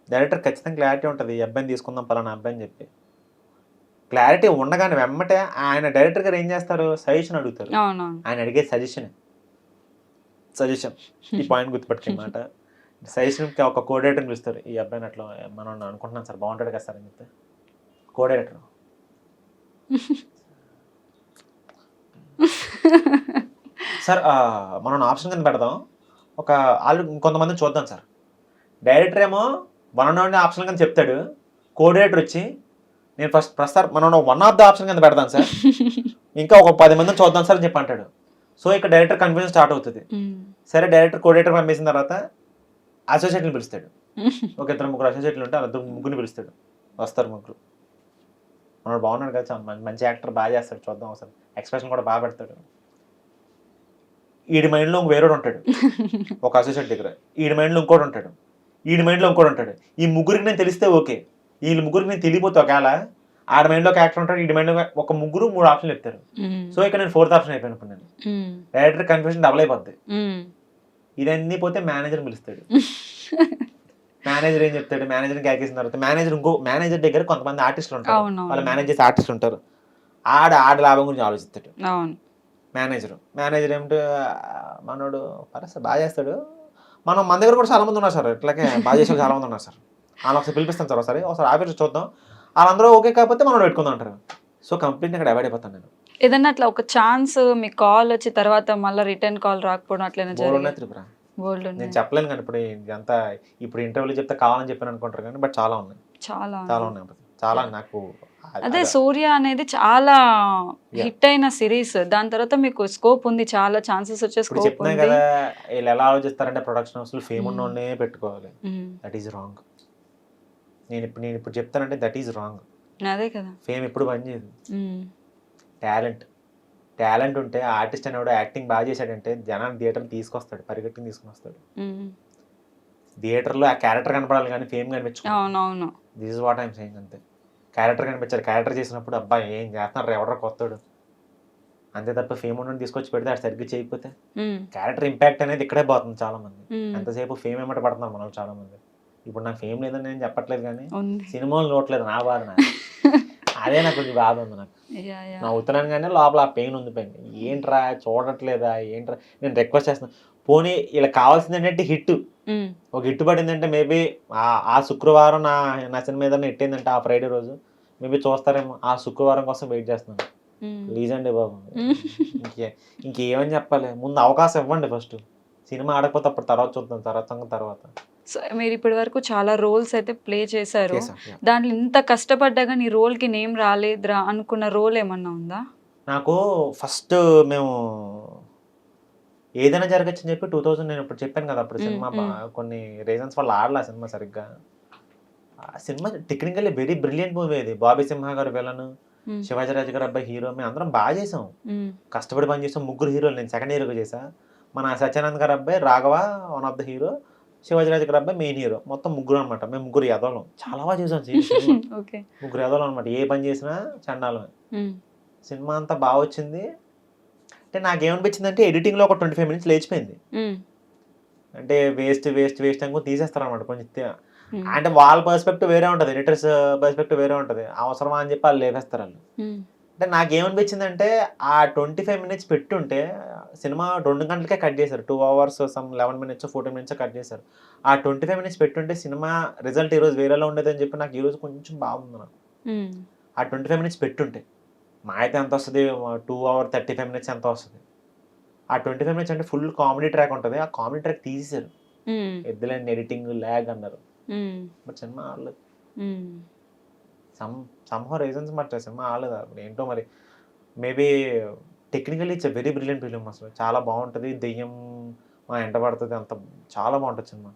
డైరెక్టర్ ఖచ్చితంగా క్లారిటీ ఉంటుంది, ఈ అబ్బాయిని తీసుకుందాం పలానా అబ్బాయి అని చెప్పి. క్లారిటీ ఉండగానే వెమ్మటే ఆయన డైరెక్టర్ గారు ఏం చేస్తారు, సజెషన్ అడుగుతారు. అవునవును. ఆయన అడిగే సజెషన్ ఈ పాయింట్ గుర్తుపెట్టుకున్న మాట. సజెషన్కి ఒక కోఆర్డినేటర్ని పిలుస్తారు, ఈ అబ్బాయిని అట్లా మనం అనుకుంటున్నాం సార్ బాగుంటాడు కదా సార్ అని చెప్తే, కోఆర్డినేటర్ సార్ మనం ఆప్షన్ కింద పెడదాం, ఒక ఆల్రెడీ కొంతమందిని చూద్దాం సార్. డైరెక్టర్ ఏమో 1 ఆప్షన్ కింద చెప్తాడు, కోఆర్డినేటర్ వచ్చి నేను ప్రస్తుతం మనం వన్ ఆఫ్ ద ఆప్షన్ కింద పెడతాం సార్, ఇంకా ఒక 10 మందిని చూద్దాం సార్ అని చెప్పి అంటాడు. సో ఇక్కడ డైరెక్టర్ కన్ఫ్యూజన్ స్టార్ట్ అవుతుంది. సరే డైరెక్టర్ కోఆర్డినేటర్ పంపేసిన తర్వాత అసోసియేట్ని పిలుస్తాడు. ఒక 2-3 అసోసియేట్లు ఉంటే వాళ్ళ ముగ్గురిని పిలుస్తాడు. వస్తారు ముగ్గురు. మనోడు బాగున్నాడు కదా, చాలా మంచి యాక్టర్, బాగా చేస్తాడు, చూద్దాం ఒకసారి, ఎక్స్ప్రెషన్ కూడా బాగా పెడతాడు. ఈడి మైండ్లో వేరేడు ఉంటాడు ఒక అసోసియేట్ దగ్గర, ఈడి మైండ్లో ఇంకోటి ఉంటాడు, ఈడి మైండ్లో ఇంకోటి ఉంటాడు. ఈ ముగ్గురికి నేను తెలిస్తే ఓకే, వీళ్ళ ముగ్గురికి నేను తెలియపోతే ఒకవేళ ఆడ మైండ్లో ఒక యాక్టర్ ఉంటాడు, ఈడి మైండ్లో ఒక ముగ్గురు 3 ఆప్షన్లు చెప్తారు. సో ఇక్కడ నేను 4th ఆప్షన్ అయిపోయాను. ఇప్పుడు నేను డైరెక్టర్ కన్ఫ్యూజన్ డబుల్ అయిపోద్ది. ఇదన్నీ పోతే మేనేజర్ పిలుస్తాడు. మేనేజర్ ఏం చెప్తాడు, మేనేజర్ క్యాకేసిన తర్వాత మేనేజర్ దగ్గర కొంతమంది ఆర్టిస్టులు ఉంటారు, వాళ్ళు మేనేజ్ చేసే ఆర్టిస్టులు ఉంటారు. ఆడ లాభం గురించి ఆలోచిస్తాడు మేనేజర్. ఏమిటో మనోడు పరస్పర బాగా చేస్తాడు, మన దగ్గర కూడా చాలా మంది ఉన్నారు సార్, ఇట్లాగే బాగా చేసే చాలా మంది ఉన్నారు సార్, వాళ్ళు ఒకసారి పిలిపిస్తాను సార్, ఒకసారి ఆఫీస్ చూద్దాం, వాళ్ళందరూ ఓకే కాకపోతే మనం పెట్టుకుందాం అంటారు. సో కంప్లీట్ ఇక్కడ అవాయిడ్ అయిపోతాను నేను. ఏదన్నా అట్లా ఒక ఛాన్స్ మీకు కాల్ వచ్చి తర్వాత మళ్ళీ రిటర్న్ కాల్ రాకపోవడం అట్లనే జరిగింది? నేను చెప్పలేను కానీ ఇప్పుడు ఇంటర్వ్యూలో చెప్తే కావాలని చెప్పాను అనుకుంటారు కానీ, బట్ చాలా ఉన్నాయి, చాలా ఉన్నాయి, చాలా. నాకు అదే సూర్య అనేది చాలా హిట్ అయిన సిరీస్, దాని తర్వాత మీకు స్కోప్ ఉంది, చాలా ఛాన్సెస్ వచ్చే స్కోప్ ఉంది కదా. వీళ్ళు ఎలా ఆలోచిస్తారంటే ప్రొడక్షన్ హౌస్ లో ఫేమ్ ఉన్నోనే పెట్టుకోవాలి, దట్ ఈస్ రాంగ్. నేను ఇప్పుడు చెప్తానంటే దట్ ఈస్ రాంగ్. అదే కదా, ఫేమ్ ఎప్పుడు పనిచేయదు. టాలెంట్ ఉంటే ఆర్టిస్ట్ అనేవాడు యాక్టింగ్ బాగా చేశాడంటే జనాన్ని థియేటర్ తీసుకొస్తాడు, పరిగెట్టుని తీసుకుని వస్తాడు. థియేటర్లో ఆ క్యారెక్టర్ కనపడాలి కానీ ఫేమ్ కనిపించుకోవాలి. This is what I'm saying. అంతే, క్యారెక్టర్ కనిపించారు, క్యారెక్టర్ చేసినప్పుడు అబ్బాయి ఏం చేస్తున్నారు ఎవడో కొత్తడు, అంతే తప్ప ఫేమ్ ఉన్నది తీసుకొచ్చి పెడితే అది సరిగ్గా చేయకపోతే క్యారెక్టర్ ఇంపాక్ట్ అనేది ఇక్కడే పోతుంది. చాలా మంది ఎంతసేపు ఫేమ్ ఏమంటే పడుతున్నారు మనం చాలా మంది. ఇప్పుడు నాకు ఫేమ్ లేదని నేను చెప్పట్లేదు కానీ సినిమాలు చూడట్లేదు, నా బాధ అదే నాకు కొంచెం బాధ ఉంది. నాకు నవ్వుతున్నాను కానీ లోపల ఆ పెయిన్ ఉంది. ఏంట్రా చూడట్లేదా ఏంట్రా, నేను రిక్వెస్ట్ చేస్తున్నాను, పోనీ ఇలా కావాల్సింది ఏంటంటే హిట్, ఒక హిట్ పడిందంటే మేబీ ఆ శుక్రవారం నా సినిమా ఏదైనా హిట్ అయిందంటే ఆ ఫ్రైడే రోజు మేబీ చూస్తారేమో, ఆ శుక్రవారం కోసం వెయిట్ చేస్తున్నాను. ప్లీజ్ అండి బాబు, ఇంకేమని చెప్పాలి, ముందు అవకాశం ఇవ్వండి. ఫస్ట్ సినిమా ఆడకపోతే అప్పుడు తర్వాత చూద్దాం, తర్వాత. సో మీరు ఇప్పటి వరకు చాలా రోల్స్ అయితే ప్లే చేశారు, దాంట్లో ఇంత కష్టపడ్డా కానీ ఈ రోల్కి నేమ్ రాలేదురా అనుకున్న రోల్ ఏమన్నా ఉందా? నాకు ఫస్ట్ మేము ఏదైనా జరగచ్చు అని చెప్పి 2000 నేను ఇప్పుడు చెప్పాను కదా, అప్పుడు సినిమా కొన్ని రీజన్స్ వల్ల ఆడలా సినిమా సరిగ్గా. Cinema technically very brilliant movie అది. బాబీ సింహ గారు విలన్, శివాజీరాజు గారు అబ్బాయి హీరో, మేము అందరం బాగా చేసాం, కష్టపడి పని చేసాం. 3 హీరోలు, నేను సెకండ్ హీరోగా చేసా. మన సత్యానంద్ గారు అబ్బాయి Raghava one of the hero, Sivajiraju గారు అబ్బాయి మెయిన్ హీరో. మొత్తం 3 అనమాట. మేము 3 యదవలం, చాలా బాగా చేసాం. 3 యదవలం అనమాట, ఏ పని చేసినా చండాలమే. సినిమా అంతా బాగా వచ్చింది. అంటే నాకేమనిపించింది అంటే ఎడిటింగ్లో ఒక 25 minutes లేచిపోయింది. అంటే వేస్ట్ అనుకో తీసేస్తారు అనమాట కొంచెం. అంటే వాళ్ళ పర్స్పెక్టివ్ వేరే ఉంటుంది, ఎడిటర్స్ పర్స్పెక్టివ్ వేరే ఉంటుంది. అవసరమా అని చెప్పి వాళ్ళు లేపేస్తారు వాళ్ళు. అంటే నాకేమనిపించింది అంటే ఆ 25 minutes పెట్టుంటే సినిమా 2 గంటలకే కట్ చేశారు. 2 hours some 11 minutes 14 minutes cut చేశారు. ఆ 25 minutes పెట్టుంటే సినిమా రిజల్ట్ ఈరోజు వేరేలా ఉండేది అని చెప్పి నాకు ఈరోజు కొంచెం బాగుంది. నాకు ఆ 25 minutes పెట్టుంటే మా అయితే ఎంత వస్తుంది, 2 hours 35 minutes ఎంత వస్తుంది. ఆ 25 minutes అంటే ఫుల్ కామెడీ ట్రాక్ ఉంటుంది, ఆ కామెడీ ట్రాక్ తీసేశారు. ఎద్దులేండి ఎడిటింగ్ ల్యాగ్ అన్నారు, బట్ సినిమా ఆడలేదు. సమ్హౌ రీజన్స్ మరి సినిమా ఆడలేదు. అప్పుడు ఏంటో మరి, maybe technically it's very brilliant film. అసలు చాలా బాగుంటుంది, దెయ్యం ఎంట పడుతుంది, అంత చాలా బాగుంటుంది సినిమా.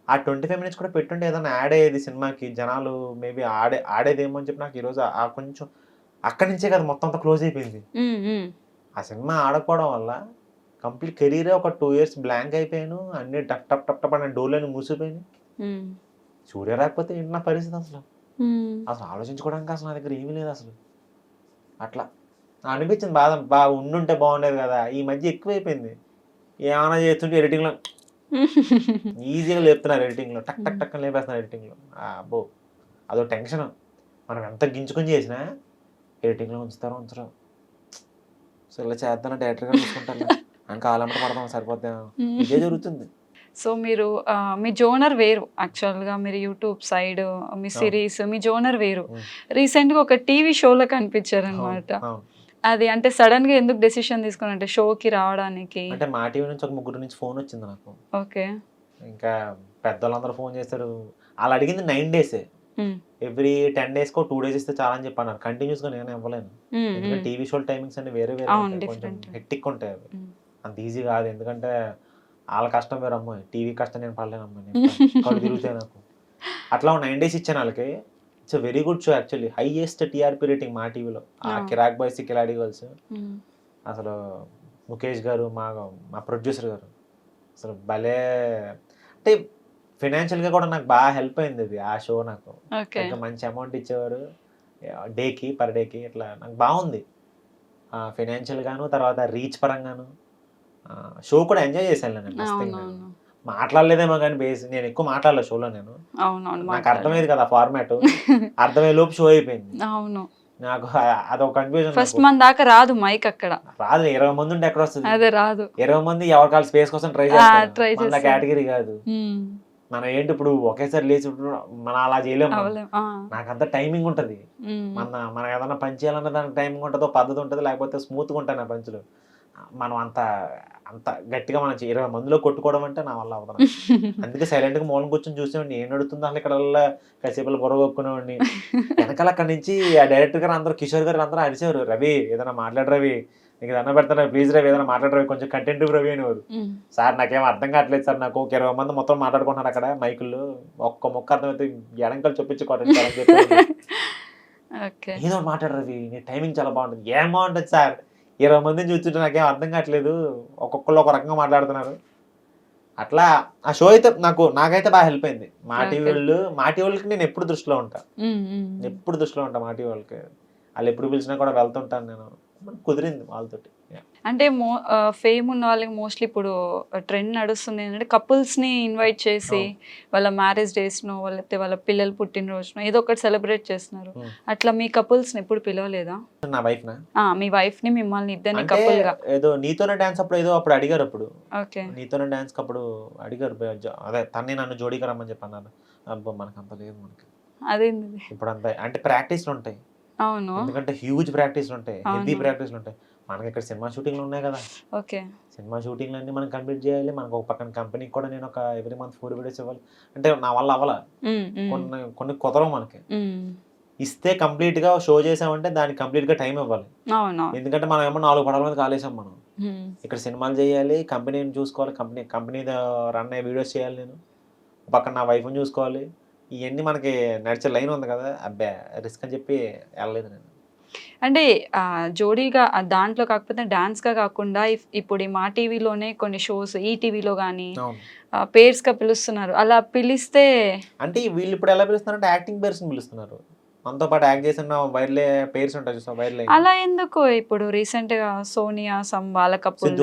ఆ 25 minutes కూడా పెట్టుంటే ఏదైనా యాడ్ అయ్యేది సినిమాకి, జనాలు మేబీ ఆడేదేమో అని చెప్పి నాకు ఈరోజు ఆ కొంచెం అక్కడి నుంచే కదా మొత్తం అంతా క్లోజ్ అయిపోయింది. ఆ సినిమా ఆడకపోవడం వల్ల కంప్లీట్ కెరీరే ఒక 2 years బ్లాంక్ అయిపోయాను. అన్ని టప్ అనే డోర్లని మూసిపోయాను. సూర్య రాకపోతే ఏంటి నా పరిస్థితి అసలు ఆలోచించుకోవడానికి అసలు నా దగ్గర ఏమీ లేదు అసలు. అట్లా అనిపించింది బాగా ఉండుంటే బాగుండేది కదా. ఈ మధ్య ఎక్కువైపోయింది, ఏమైనా చేస్తుంటే ఎడిటింగ్లో ఈజీగా లేపుతున్నారు, ఎడిటింగ్లో టక్ లేపేస్తున్నారు ఎడిటింగ్లో. అబ్బో అదో టెన్షన్. మనం ఎంత గించుకొని చేసినా ఎడిటింగ్లో ఉంచరు. సో ఇలా చేద్దాం డైరెక్టర్గా చూసుకుంటాను, ఇంకా ఆలంట పడదాం సరిపోద్దాం, ఇదే జరుగుతుంది. సో మీరు మీ జోనర్ వేరు, యాక్చువల్గా మీరు యూట్యూబ్ సైడ్ మీ సిరీస్ మీ జోనర్ వేరు. రీసెంట్గా ఒక టీవీ షోలో కనిపించారు అనమాట. అది అంటే సడన్ గా ఎందుకు డెసిషన్ తీసుకుని అంటే షోకి రావడానికి? అంటే మా టీవీ నుంచి ఒక 3 నుంచి ఫోన్ వచ్చింది నాకు. ఓకే. ఇంకా పెద్దలందరూ ఫోన్ చేశారు. వాళ్ళు అడిగింది 9 days. ఎవ్రీ 10 డేస్కో 2 డేస్ ఇస్తే చాలా అని చెప్పన్నారు. కంటిన్యూస్గా నేను ఇవ్వలేను. ఎందుకంటే టీవీ షోల టైమింగ్స్ అన్ని వేరే వేరే అవును, ఉంటాయి. కొంచెం different. హెక్టిక్ ఉంటాయి అవి. అంత ఈజీ కాదు. ఎందుకంటే వాళ్ళ కష్టం వేరు అమ్మాయి, టీవీ కష్టం నేను పడలేను అమ్మాయి. కళ్ళు తిరుగుతాయి నాకు. అట్లా 9 డేస్ ఇచ్చాను వాళ్ళకి. It's very good show actually. Highest TRP rating మా టీవీలో. ఆ కిరాక్ బాయ్స్ కిలాడి గర్ల్స్ అసలు ముఖేష్ గారు మా ప్రొడ్యూసర్ గారు అసలు భలే, అంటే ఫినాన్షియల్గా కూడా నాకు బాగా హెల్ప్ అయింది అది ఆ షో. నాకు ఇంకా మంచి అమౌంట్ ఇచ్చేవారు డేకి, పర్ డేకి. ఇట్లా నాకు బాగుంది ఫినాన్షియల్ గాను, తర్వాత రీచ్ పరంగాను. షో కూడా ఎంజాయ్ చేశాను నేను. ఫస్ట్ థింగ్ నేను మాట్లాడలేదేమో కానీ నేను ఎక్కువ మాట్లాడలేదు షోలో. నేను నాకు అర్థమయ్యేది కదా ఫార్మాట్, అర్థమయ్యే లోపు షో అయిపోయింది. అవును, నాకు అదొక కన్ఫ్యూజన్. ఫస్ట్ మన దాకా రాదు మైక్, అక్కడ రాదు. 20 మంది ఉంటే ఎక్కడ వస్తుంది? అదే రాదు. 20 మంది ఎవరి కాల్ స్పేస్ కోసం ట్రై చేస్తారు. మన కేటగిరీ కాదు. మనం ఏంటి ఇప్పుడు ఒకేసారి లేచి మనం అలా చేయలేము. నాకు అంత టైమింగ్ ఉంటది. మనం ఏదైనా పని చేయాలన్న దానికి టైమింగ్ ఉంటుందో, పద్ధతి ఉంటుంది. లేకపోతే స్మూత్గా ఉంటాయి నా పంచులు. మనం అంత గట్టిగా మనం 20 మందిలో కొట్టుకోవడం అంటే నా వల్ల అవ్వదు. అందుకే సైలెంట్గా మూలం కూర్చొని చూసేవాడిని. ఏం నడుతుందో అసలు ఇక్కడ కాసేపు బుర్ర కొక్కునేవాడిని. వెనకాల అక్కడి నుంచి ఆ డైరెక్టర్ గారు అందరూ, కిషోర్ గారు అందరూ అరిచేవారు, రవి ఏదైనా మాట్లాడు రవి, నీకు దండం పెడతాను ప్లీజ్ రవి, ఏదైనా మాట్లాడు రవి, కొంచెం కంటెంట్ రవి అనేవారు. సార్ నాకేం అర్థం కావట్లేదు సార్, నాకు ఒక 20 మంది మొత్తం మాట్లాడుకుంటున్నారు అక్కడ మైకుల్లో, ఒక్క మొక్క అర్థమైతే ఎడంకలు చొప్పించుకోవడం అని చెప్పి ఏదో మాట్లాడు రవి, నీ టైమింగ్ చాలా బాగుంటుంది. ఏం బాగుంటుంది సార్, 20 మందిని చూస్తుంటే నాకేం అర్థం కావట్లేదు, ఒక్కొక్కళ్ళు ఒక రకంగా మాట్లాడుతున్నారు. అట్లా ఆ షో అయితే నాకైతే బాగా హెల్ప్ అయింది. మా టీవీ వాళ్ళకి నేను ఎప్పుడు దృష్టిలో ఉంటా, మా టీవీ వాళ్ళకి. వాళ్ళు ఎప్పుడు పిలిచినా కూడా వెళ్తుంటాను నేను. కుదిరింది వాళ్ళతోటి. అంటే ఫేమ్ ఉన్న వాళ్ళకి మోస్ట్లీ ఇప్పుడు ట్రెండ్ నడుస్తుంది ఏంటంటే కపుల్స్ని ఇన్వైట్ చేసి వాళ్ళ మ్యారేజ్ డేస్నో, లేకపోతే వాళ్ళ పిల్లలు పుట్టినరోజునో ఏదో ఒకటి సెలబ్రేట్ చేస్తున్నారు. అట్లా మీ కపుల్స్ని ఎప్పుడు పిలవలేదా? నా వైఫ్నా? మీ వైఫ్ని, మిమ్మల్ని ఇద్దరిని కపుల్గా ఏదో నీతోనే డాన్స్ అప్పుడు అడిగారు. నీతోనే డాన్స్ అప్పుడు అడిగారు. అదే తన్ని నన్ను జోడీగా రమ్మని చెప్పి అన్నారు. అబ్బా మనకు అంత లేదు. మనకి అదేంది ఇప్పుడు అంత అంటే ప్రాక్టీస్లు ఉంటాయి. అవును, ఎందుకంటే హ్యూజ్ ప్రాక్టీస్లు ఉంటాయి, హెవీ ప్రాక్టీస్లు ఉంటాయి. మనకి ఇక్కడ సినిమా షూటింగ్లు ఉన్నాయి కదా. సినిమా షూటింగ్లు అన్ని మనం కంప్లీట్ చేయాలి. మనకు ఒక పక్కన కంపెనీకి కూడా నేను ఒక ఎవ్రీ మంత్ 4 వీడియోస్ ఇవ్వాలి. అంటే నా వల్ల అవ్వాల. కొన్ని కుదరవు మనకి. ఇస్తే కంప్లీట్ గా షో చేసామంటే దానికి కంప్లీట్ గా టైం ఇవ్వాలి. ఎందుకంటే మనం ఏమో 4 పడవల మీద కాలేసాం. మనం ఇక్కడ సినిమాలు చేయాలి, కంపెనీని చూసుకోవాలి, కంపెనీ రన్ అయ్యే వీడియోస్ చేయాలి, నేను పక్కన నా వైఫ్ని చూసుకోవాలి. ఇవన్నీ మనకి నడిచే లైన్ ఉంది కదా. అబ్బా రిస్క్ అని చెప్పి వెళ్ళలేదు నేను. అంటే జోడీగా దాంట్లో కాకపోతే డాన్స్గా కాకుండా ఇప్పుడు మా టీవీలోనే కొన్ని షోస్, ఈ టీవీలో కానీ పేర్స్గా పిలుస్తున్నారు. అలా పిలిస్తే అంటే వీళ్ళు ఇప్పుడు ఎలా పిలుస్తున్నారంటే యాక్టింగ్ పేర్స్ పిలుస్తున్నారు. మనతో పాటు యాక్ట్ చేసిన వైర్లే పేర్స్ ఉంటాయి చూసా, వైర్లే. అలా ఎందుకు? ఇప్పుడు రీసెంట్ గా సోనియా వాళ్ళ కపుల్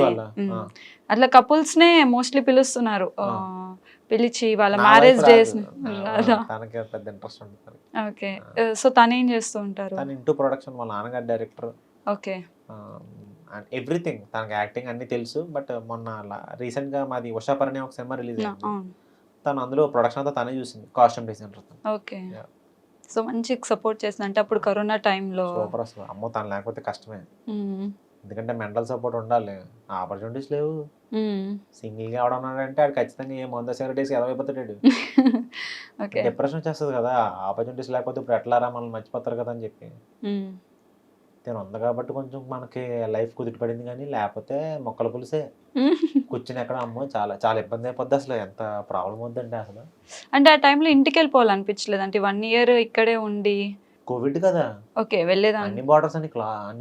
అట్లా కపుల్స్ నే మోస్ట్లీ పిలుస్తున్నారు. పిలిచి వాళ్ళ మ్యారేజ్ డేస్. పెద్ద ఇంట్రెస్ట్ ఉంటుంది. ఓకే, సో తను ఏం చేస్తూ ఉంటారు? తను ఇంటూ ప్రొడక్షన్, వాళ్ళ నాన్నగారు డైరెక్టర్. ఓకే, ఎవ్రీథింగ్ తనకి యాక్టింగ్ అన్ని తెలుసు. బట్ మొన్న రీసెంట్ గా మాది ఉషా పరిణయ ఒక సినిమా రిలీజ్ అయింది. తను అందులో ప్రొడక్షన్ అంతా తనే చూసింది, కాస్ట్యూమ్ డిజైనర్. ఓకే, సో మంచి సపోర్ట్ చేసింది. అంటే అప్పుడు కరోనా టైంలో సూపర్. అసలు అమ్మో తను లేకపోతే కష్టమే. ఎందుకంటే మెంటల్ సపోర్ట్ ఉండాలి. ఆపర్చునిటీస్ లేవు. సింగిల్ గా ఎవడన్నాడంటే ఆడు ఖచ్చితంగా ఏ 100 సెక్రటరీస్ ఎదవైపోతాడు. డిప్రెషన్ వచ్చేస్తుంది కదా. ఆపర్చునిటీస్ లేకపోతే ఇప్పుడు ఎట్లారా మనల్ని మర్చిపోతారు కదా అని చెప్పి నేను ఉంది కాబట్టి కొంచెం మనకి లైఫ్ కుదిరి పడింది. కానీ లేకపోతే మొక్కల పులిసే కూర్చుని ఎక్కడ అమ్మో చాలా చాలా ఇబ్బంది అయిపోద్ది. అసలు ఎంత ప్రాబ్లం వద్దండి అసలు. అంటే ఆ టైంలో ఇంటికి వెళ్ళిపోవాలనిపించలేదు? అంటే 1 year ఇక్కడే ఉండి, కోవిడ్ కదా. ఓకే, వెళ్ళేదా? అన్ని బార్డర్స్ అన్ని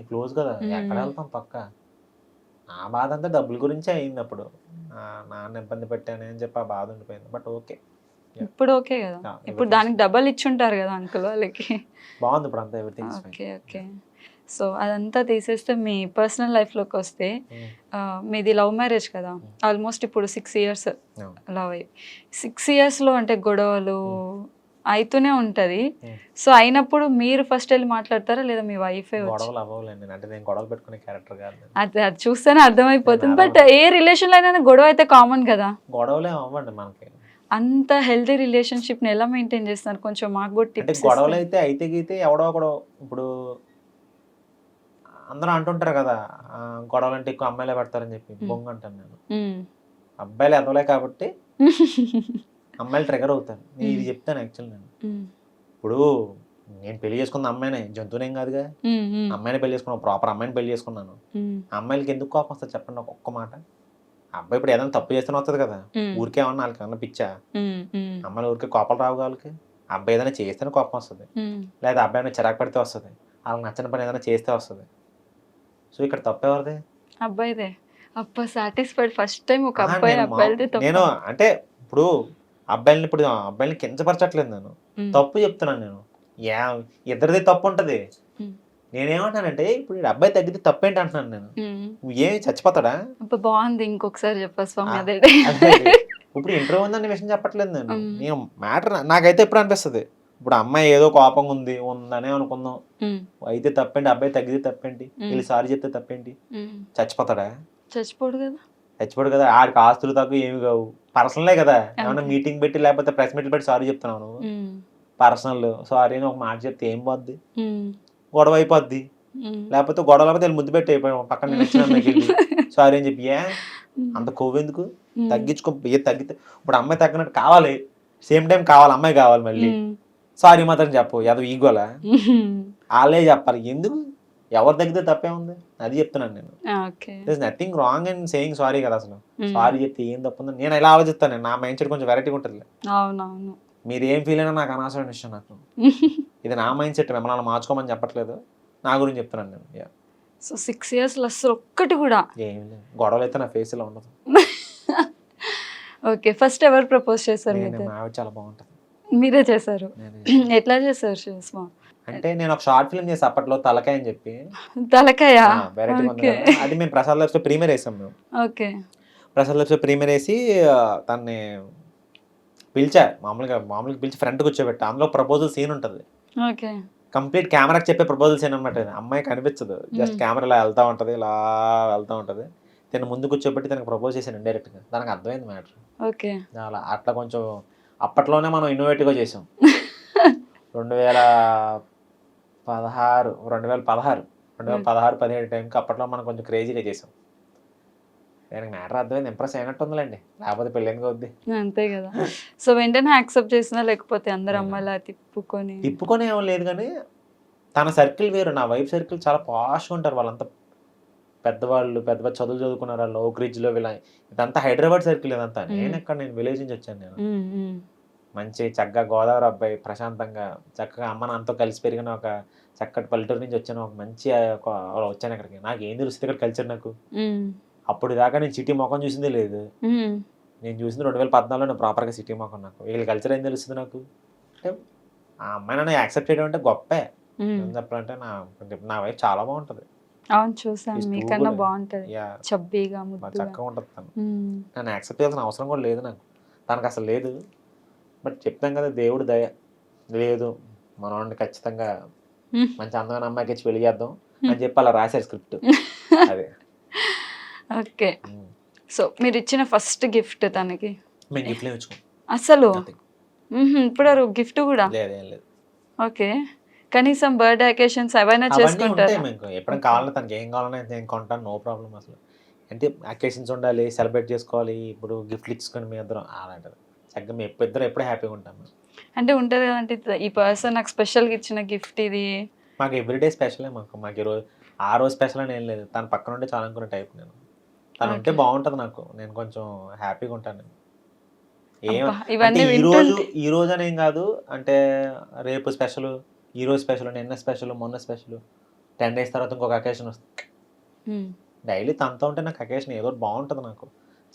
క్లోజ్ కదా, ఎక్కడ వెళ్తాం పక్క. ఆ బాధ అంతా డబ్బుల గురించి అయింది. అప్పుడు నాన్న ఇబ్బంది పెట్టాను అని చెప్పి ఆ బాధ ఉండిపోయింది. బట్ ఓకే, ఇప్పుడు ఓకే కదా. ఇప్పుడు దానికి డబల్ ఇచ్చుంటారు కదా అంకుల్ వాళ్ళకి. బాగుంది ఇప్పుడు అంతా, ఎవ్రీథింగ్. ఓకే ఓకే, సో అదంతా తీసేస్తే మీ పర్సనల్ లైఫ్లోకి వస్తే, మీది లవ్ మ్యారేజ్ కదా. ఆల్మోస్ట్ ఇప్పుడు 6 years లవ్ అయ్యి 6 yearsలో అంటే గొడవలు అయితూనే ఉంటది. సో అయినప్పుడు మీరు ఫస్ట్ వెళ్ళి మాట్లాడతారా లేదా మీ వైఫే? అది చూస్తేనే అర్థమైపోతుంది. బట్ ఏ రిలేషన్ లో అయినా గొడవ అయితే కామన్ కదా. గొడవలే అవ్వండి మనకి. అంత హెల్తీ రిలేషన్షిప్ ని ఎలా మెయింటైన్ చేస్తున్నారు? కొంచెం మాకు కూడా టిప్స్. గొడవలు అయితే గీతే ఎవడో ఒకడు. ఇప్పుడు అందరూ అంటుంటారు కదా గొడవలు అంటే ఎక్కువ అమ్మాయిలే పడతారని చెప్పి. బొంగ అంటాను నేను. అబ్బాయిలు ఎదవలే కాబట్టి అమ్మాయిలు ట్రిగర్ అవుతారు. నేను ఇది చెప్తాను యాక్చువల్. నేను ఇప్పుడు నేను పెళ్లి చేసుకున్న అమ్మాయినే, జంతువునేం కాదుగా. అమ్మాయిని పెళ్లి చేసుకున్నాను, ప్రాపర్ అమ్మాయిని పెళ్లి చేసుకున్నాను. అమ్మాయిలకి ఎందుకు కోపం వస్తుంది చెప్పండి ఒక్క మాట. అబ్బాయి ఇప్పుడు ఏదైనా తప్పు చేస్తేనే వస్తుంది కదా. ఊరికే ఏమన్నా వాళ్ళకి ఏమన్నా పిచ్చా? అమ్మాయిలు ఊరికే కోపాలు రావు వాళ్ళకి. అబ్బాయి ఏదైనా చేస్తేనే కోపం వస్తుంది, లేదా అబ్బాయి ఏమైనా చిరాకు పడితే వస్తుంది, వాళ్ళకి నచ్చిన పని ఏదైనా చేస్తే వస్తుంది. సో ఇక్కడ తప్పు ఎవరిది? అబ్బాయిదే. అబ్బా సాటిస్ఫైడ్ ఫస్ట్ టైం ఒక ఆహా, అబ్బాయి నేను అబ్బాయిలది నేను తప్ప. అంటే ఇప్పుడు అబ్బాయిల్ని కించపరచట్లేదు నేను, తప్పు చెప్తున్నాను నేను. యా ఇద్దరిది తప్పు ఉంటది. నేనేమంటానంటే ఇప్పుడు ఈ అబ్బాయి తగ్గితే తప్పేంటి అంటున్నాను నేను. నువ్వు ఏమి చచ్చిపోతాడా? అబ్బా బాగుంది, ఇంకొకసారి చెప్పా స్వామి అదే. అదే ఇప్పుడు ఇంటర్వ్యూ ఉందన్న విషయం చెప్పట్లేదు నేను. నేను మ్యాటర్ నాకైతే ఎప్పుడు అనిపిస్తుంది, ఇప్పుడు అమ్మాయి ఏదో కోపంగా ఉందనే అనుకుందాం, అయితే తప్పేంటి, అబ్బాయి తగ్గితే తప్పేంటి, వీళ్ళు సారీ చెప్తే తప్పేంటి? చచ్చిపోతాడా? చచ్చిపోడు కదా. చచ్చిపోడు కదా. ఆడికి ఆస్తులు తక్కువ ఏమి కావు, పర్సనలే కదా. ఏమన్నా మీటింగ్ పెట్టి లేకపోతే ప్రెస్ మీట్లు పెట్టి సారీ చెప్తున్నావు నువ్వు. పర్సనల్ సారీ అని ఒక మాట చెప్తే ఏం పోద్ది? గొడవ అయిపోద్ది. లేకపోతే గొడవ లేకపోతే ముద్దు పెట్టి అయిపోయాం పక్కన నచ్చిన సారీ అని చెప్పి. అంత కొవ్వు ఎందుకు? తగ్గించుకో. తగ్గితే ఇప్పుడు అమ్మాయి తగ్గినట్టు కావాలి, సేమ్ టైం కావాలి, అమ్మాయి కావాలి, మళ్ళీ సారీ మాత్రం చెప్పు. ఏదో ఈగోలా వాళ్ళే చెప్పాలి. ఎందుకు? ఎవరు తగ్గితే తప్పే ఉంది, అది చెప్తున్నాను నేను. Nothing wrong and saying sorry కదా. అసలు సారీ చెప్తే ఏం తప్పుందని నేను ఇలా ఆలోచిస్తాను. నా మైండ్ సెట్ కొంచెం వెరైటీగా ఉంటుంది. అవునవును. మీరు ఏం ఫీల్ అయినా నాకు అనవసరమైన విషయం. నాకు ఇది నా మైండ్ సెట్, మిమ్మల్ని మార్చుకోమని చెప్పట్లేదు, నా గురించి చెప్తున్నాను నేను. సో 6 years అసలు ఒక్కటి కూడా ఏమి లేదు, గొడవలు అయితే నా ఫేస్ లో ఉండదు. ఓకే, ఫస్ట్ ఎవరు ప్రపోజ్ చేశారు? మా ఆవిడ చాలా బాగుంటుంది. మీరే చేశారు? ఎట్లా చేశారు సుష్మా? అంటే నేను ఒక షార్ట్ ఫిల్మ్ చేసి అప్పట్లో, తలకాయ అని చెప్పి. తలకాయ? అది మేము ప్రసాద్ లైఫ్ లో ప్రీమియర్ వేసాం మేము. ఓకే. ప్రసాద్ లైఫ్ లో ప్రీమియర్ వేసి తన్ని పిలిచా, మామూలుగా పిలిచి ఫ్రంట్ కూర్చోబెట్టా. అందులో ప్రపోజల్ సీన్ ఉంటుంది. ఓకే. కంప్లీట్ కెమెరాకి చెప్పే ప్రపోజల్ సీన్ అనమాట. అమ్మాయి కనిపించదు, జస్ట్ కెమెరా ఇలా వెళ్తా ఉంటది, ఇలా వెళ్తా ఉంటది. తను ముందు కూర్చోబెట్టి తనకు ప్రపోజ్ చేశాను ఇండైరెక్ట్ గా. దానికి అర్థమైంది మ్యాటర్. ఓకే. అలా అట్లా కొంచెం అప్పట్లోనే మనం ఇన్నోవేటివ్ గా చేసాం. 2016-17 టైంకి అప్పట్లో మనం కొంచెం క్రేజీగా చేసాం. దానికి మ్యాటర్ అర్థమైంది, ఇంప్రెస్ అయినట్టు ఉందిలేండి, లేకపోతే పెళ్ళి ఎందుకు అవుద్ది. అంతే కదా. సో వెంటనే యాక్సెప్ట్ చేసినా, లేకపోతే అందరు అమ్మాయిలా తిప్పుకొని ఏమో లేదు, కానీ తన సర్కిల్ వేరు, నా వైఫ్ సర్కిల్ చాలా పాష్గా ఉంటారు. వాళ్ళంతా పెద్దవాళ్ళు, పెద్ద పెద్ద చదువులు చదువుకున్నారు వాళ్ళు, ఓక్ రిడ్జ్లో వీళ్ళ. ఇదంతా హైదరాబాద్ సర్కిల్ ఇదంతా. నేను విలేజ్ నుంచి వచ్చాను నేను. మంచి చక్కగా గోదావరి అబ్బాయి, ప్రశాంతంగా చక్కగా అమ్మ నాన్నతో కలిసి పెరిగిన ఒక చక్కటి పల్లెటూరు నుంచి వచ్చాను. ఒక మంచి వచ్చాను ఇక్కడికి. నాకు ఏం తెలుస్తుంది ఇక్కడ కల్చర్ నాకు. అప్పుడు దాకా నేను సిటీ మొఖం చూసిందే లేదు. నేను చూసింది 2014లో ప్రాపర్గా సిటీ మొఖం. నాకు వీళ్ళ కల్చర్ ఏం తెలుస్తుంది నాకు. అంటే ఆ అమ్మాయి నన్ను యాక్సెప్ట్ చేయడం అంటే గొప్పే. ఏం చెప్పాలంటే నా వైఫ్ చాలా బాగుంటుంది. అవును, చూసాను. మీకన్నా బాగుంటది, చబ్బీగా చక్కగా ఉంటుంది తను. నన్ను యాక్సెప్ట్ చేయాల్సిన అవసరం కూడా లేదు నాకు, తనకు అసలు లేదు. బట్ చెప్తాం కదా, దేవుడు దయ లేదు, మనోడిని ఖచ్చితంగా మంచి అందమైన అమ్మాయికి ఇచ్చి పెళ్లి చేద్దాం అని చెప్పి అలా రాశారు స్క్రిప్ట్. అదే. ఓకే. సో మీరు ఇచ్చిన ఫస్ట్ గిఫ్ట్ తనకి? మేము గిఫ్ట్ ఇచ్చుకోం అసలు. ఇప్పుడు గిఫ్ట్ కూడా లేదు. ఓకే. కనీసం బర్త్డే అకేషన్స్ ఏవైనా చేసుకుంటారు? ఎప్పుడైనా కావాలన్నా తనకి ఏం కావాలన్నా నేను కొంటాను, నో ప్రాబ్లం. అసలు అంటే అకేషన్స్ ఉండాలి, సెలబ్రేట్ చేసుకోవాలి. ఇప్పుడు గిఫ్ట్లు ఇచ్చుకొని మీ ఇద్దరం అలాంటిది చక్కగా మేము ఇద్దరు ఎప్పుడు హ్యాపీగా ఉంటాము. అంటే ఉంటుంది కదంటే ఈ పర్సన్ నాకు స్పెషల్గా ఇచ్చిన గిఫ్ట్ ఇది. మాకు ఎవ్రీడే స్పెషలే. మాకు ఈరోజు ఆ రోజు స్పెషల్ అని ఏం లేదు. తన పక్కన ఉంటే చాలా అనుకునే టైప్ నేను. తను ఉంటే బాగుంటుంది నాకు, నేను కొంచెం హ్యాపీగా ఉంటాను. ఈ రోజు అని ఏం కాదు, అంటే రేపు స్పెషల్, ఈ రోజు స్పెషల్, నిన్న స్పెషల్, మొన్న స్పెషల్, 10 days తర్వాత ఇంకొక అకేషన్ వస్తుంది. డైలీ తనతో ఉంటే నాకు అకేషన్ ఏదో బాగుంటుంది. నాకు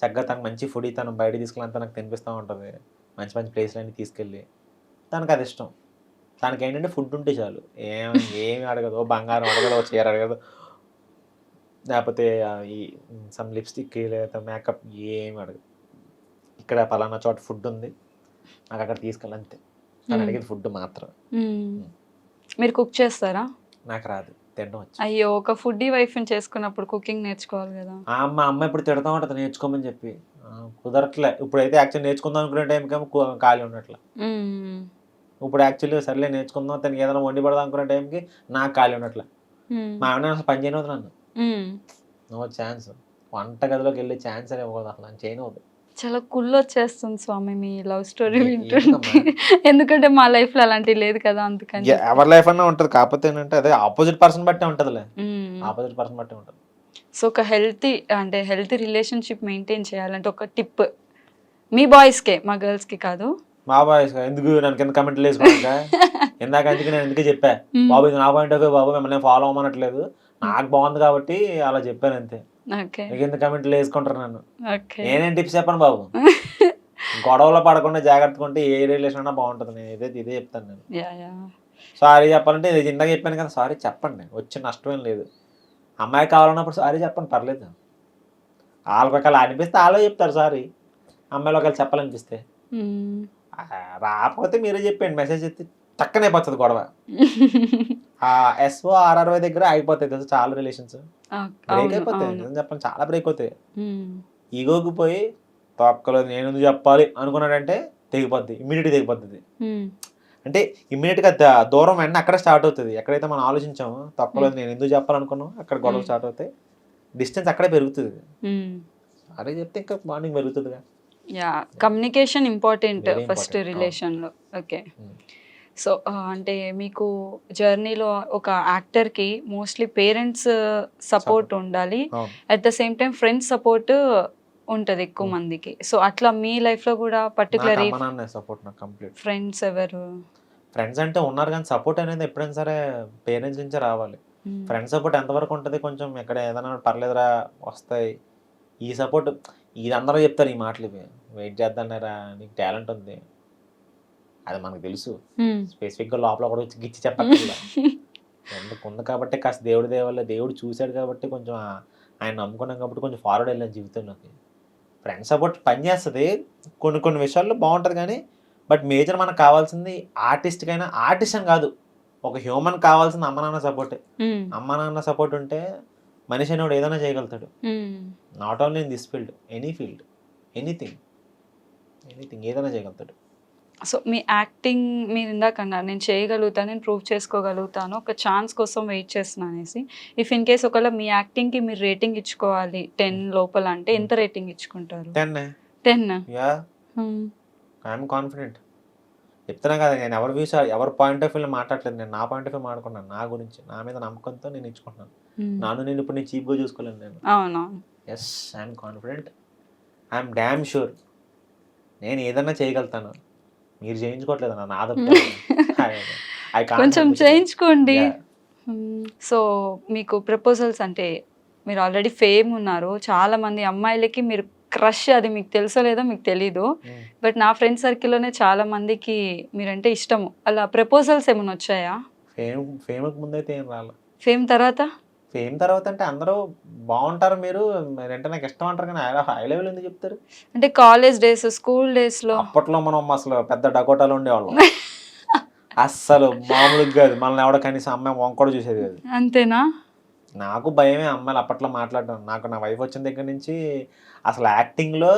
చక్కగా తనకు మంచి ఫుడ్, తను బయట తీసుకెళ్ళంతా నాకు తినిపిస్తూ ఉంటుంది. మంచి మంచి ప్లేస్లన్నీ తీసుకెళ్ళి, తనకు అది ఇష్టం. తనకి ఏంటంటే ఫుడ్ ఉంటే చాలు, ఏమి అడగదు. బంగారం అడగదు, చీర అడగదు, లేకపోతే ఈ సమ్ లిప్స్టిక్ లేదా మేకప్ ఏమి అడగదు. ఇక్కడ పలానా చోట ఫుడ్ ఉంది, నాకు అక్కడ తీసుకెళ్ళంతే. తను అడిగేది ఫుడ్ మాత్రం. మీరు కుక్ చేస్తారా? నాకు రాదు, తినడం వచ్చు. అయ్యో, ఒక ఫుడ్ వైఫ్ని చేసుకున్నప్పుడు కుకింగ్ నేర్చుకోవాలి కదా. మా అమ్మ ఇప్పుడు తిడతా ఉంటుంది నేర్చుకోమని చెప్పి. కుదరట్లే. ఇప్పుడైతే యాక్చువల్లీ నేర్చుకుందాం అనుకునే టైంకేమో ఖాళీ ఉన్నట్లే. ఇప్పుడు యాక్చువల్లీ సర్లే నేర్చుకుందాం, తనకి ఏదైనా వండి పడదాం అనుకునే టైంకి నాకు ఖాళీ ఉన్నట్లే. మా ఆవిడ అసలు పని చేయనవద్దు నన్ను, నో ఛాన్స్. వంట గదిలోకి వెళ్ళే ఛాన్స్ అని ఇవ్వదు అసలు, నన్ను చేయనవద్దు. చాలా కుళ్ళొచ్చేస్తుంది స్వామి మీ లవ్ స్టోరీ వింటుంటే. ఎందుకమ్మా? ఎందుకంటే మా లైఫ్‌లో అలాంటివి లేదు కదా! అందుకని చెప్పి. ఎవరి లైఫ్ అన్నా ఉంటది. కాకపోతే ఏంటంటే అదే ఆపోజిట్ పర్సన్ బట్టే ఉంటదిలే. హ్మ్. ఆపోజిట్ పర్సన్ బట్టే ఉంటది. సో, ఒక హెల్తీ రిలేషన్‌షిప్ మెయింటైన్ చేయాలంటే ఒక టిప్ మీ బాయ్స్‌కే, మా గర్ల్స్‌కి కాదు. మా బాయ్స్ ఎందుకు నన్ను కింద కమెంట్లు వేసుకోవడానికా? ఇందాక అందుకే నేను అందుకే చెప్పా. హ్మ్. బాబు ఇది నా పాయింట్ ఆఫ్ వ్యూ బాబు, మిమ్మల్ని ఫాలో అవ్వమనట్లేదు. నాకు బాగుంది కాబట్టి అలా చెప్పాను అంతే. ఓకే. మీకు ఎందుకు కమెంట్లు వేసుకుంటారు నన్ను. ఓకే. నేనేం టిప్స్ చెప్పను బాబు. గొడవలో పడకుండా జాగ్రత్తగా ఉంటే ఏ రిలేషన్ అయినా బాగుంటది. నేను ఇదే చెప్తాను నేను. యాహ్! సారీ చెప్పాలంటే ఇది ఇందాక చెప్పాను కదా, సారీ చెప్పండి. వచ్చే నష్టం ఏం లేదు. అమ్మాయి కావాలన్నప్పుడు సారీ చెప్పండి, పర్లేదు. వాళ్ళకి ఒకవేళ అనిపిస్తే వాళ్ళే చెప్తారు సారీ. అమ్మాయిలు ఒకవేళ చెప్పాలనిపిస్తే. హ్మ్. రాకపోతే మీరే చెప్పండి, మెసేజ్ ఎత్తి టక్కన అయిపోతుంది గొడవ. ఆ SORRY దగ్గర అయిపోతాయి తెలుసు చాలా రిలేషన్స్. బ్రేక్ అవును. అయిపోతాయి. అవును. నిజం చెప్పండి, చాలా బ్రేక్ అవుతాయి. హ్మ్. ఈగోకి పోయి తొక్కలేదు నేను ఎందుకు చెప్పాలి అనుకున్నాడంటే తెగిపోద్ది. ఇమ్మీడియట్గా తెగిపోద్ది. హ్మ్. అంటే ఇమ్మీడియట్గా దూరం వెంటనే అక్కడే స్టార్ట్ అవుతుంది. ఎక్కడైతే మనం ఆలోచించామో తొక్కలేదు నేను ఎందుకు చెప్పాలనుకున్నాం అక్కడ గొడవ స్టార్ట్ అవుతాయి. డిస్టెన్స్ అక్కడే పెరుగుతుంది. హ్మ్. అదే చెప్తే ఇంకా బాండింగ్ పెరుగుతుందిగా. Yeah! Communication important very first important. రిలేషన్‌లో. ఓకే. సో, అంటే మీకు జర్నీలో ఒక యాక్టర్‌కి మోస్ట్‌లీ పేరెంట్స్ సపోర్ట్ ఉండాలి. అవును. At the same time friends support ఉంటది ఎక్కువ మందికి. సో, అట్లా మీ లైఫ్‌లో కూడా నాకు పర్టిక్యులర్ అమ్మ నాన్నే సపోర్ట్ నాకు కంప్లీట్. ఫ్రెండ్స్ ఎవరు? ఫ్రెండ్స్ అంటే ఉన్నారు కానీ సపోర్ట్ అనేది ఎప్పుడైనా సరే పేరెంట్స్ నుంచే రావాలి. హ్మ్. ఫ్రెండ్స్ సపోర్ట్ ఎంతవరకు ఉంటుంది, కొంచెం ఎక్కడ ఏదైనా పర్లేదురా వస్తాయి. ఈ సపోర్ట్ ఇది అందరూ చెప్తారు ఈ మాటలు ఇవి. వెయిట్ చేద్దాంరా నీకు టాలెంట్ ఉంది. అది మనకు తెలుసు. హ్మ్. స్పెసిఫిక్‌గా లోపల ఒకడు వచ్చి గిచ్చి చెప్పక్కర్లా. ఉంది కాబట్టి కాస్త దేవుడి దయ వల్ల దేవుడు చూసాడు కాబట్టి కొంచెం ఆయన నమ్ముకున్నాం కాబట్టి కొంచెం ఫార్వర్డ్ వెళ్ళాను జీవితంలోకి. ఫ్రెండ్ సపోర్ట్ పనిచేస్తది. కొన్ని కొన్ని విషయాల్లో బావుంటది గానీ, బట్ మేజర్ మనకు కావాల్సింది ఆర్టిస్ట్‌కైనా ఆర్టిస్ట్ అని కాదు. ఒక హ్యూమన్ కావాల్సింది అమ్మ నాన్న సపోర్టే. హ్మ్. అమ్మ నాన్న సపోర్ట్ ఉంటే మనిషి అనేవాడు ఏదైనా చేయగలుగుతాడు. హ్మ్. Not only in this field, any field, anything ఏదైనా చేయగలుగుతాడు. సో, మీ యాక్టింగ్ మీరు ఇందాక అన్నారు నేను చేయగలుగుతాను, నేను ప్రూవ్ చేసుకోగలుగుతాను. ఒక ఛాన్స్ కోసం వెయిట్ చేస్తున్నా అనేసి. ఇఫ్ ఇన్ కేస్ ఒకవేళ మీ యాక్టింగ్‌కి మీరు రేటింగ్ ఇచ్చుకోవాలి 10 లోపల అంటే ఎంత రేటింగ్ ఇచ్చుకుంటారు? 10 10. యాహ్! హ్మ్. I'm confident. చెప్తున్నా కదా! నేను ఎవరి వ్యూస్ ఎవరి పాయింట్ ఆఫ్ వ్యూలో మాట్లాడట్లేదు. నేను నా పాయింట్ ఆఫ్ వ్యూ మాట్లాడుకున్నాను. నా గురించి. నా మీద నమ్మకంతో నేను ఇచ్చుకుంటున్నాను. హ్మ్. నన్ను నేను ఇప్పుడు చీప్‌గా చూసుకోలేను నేను. అవునవును. Yes, I'm confident. I'm dam sure. నేను ఏదన్నా చేయగలుగుతాను. మీరు చేయించుకోవట్లేదన్న నా తప్పే. ఐ కాంట్ కొంచెం హెల్ప్ ఇట్. చేయించుకోండి. యాహ్! సో, మీకు ప్రపోజల్స్ అంటే మీరు ఆల్రెడీ ఫేమ్ ఉన్నారు. చాలామంది అమ్మాయిలకి మీరు క్రష్ అది మీకు తెలుసో లేదో మీకు తెలీదు. హ్మ్. బట్ నా ఫ్రెండ్ సర్కిల్‌లోనే చాలా మందికి మీరంటే ఇష్టము. అలా ప్రపోజల్స్ ఏమైనా వచ్చాయా? ఫేమ్‌కి ముందైతే ఏం రాలా. ఫేమ్ తర్వాత? ఫేమ్ తర్వాత అంటే అందరూ బావుంటారు మీరు. మీరంటే నాకు ఇష్టం అంటారు కానీ హై లెవెల్ ఎందుకు చెప్తారు? అంటే కాలేజ్ డేస్, స్కూల్ డేస్‌లో అప్పట్లో మనం అసలు పెద్ద డకోటాలో ఉండేవాళ్ళం. అస్సలు మామూలుగా కాదు. మనల్ని ఎవడో కనీసం అమ్మాయి వంక కూడా చూసేది కాదు. అంతేనా? నాకు భయమే అమ్మాయిలు అప్పట్లో మాట్లాడడం. నాకు నా వైఫ్ వచ్చిన దగ్గర నుంచి అసలు యాక్టింగ్‌లో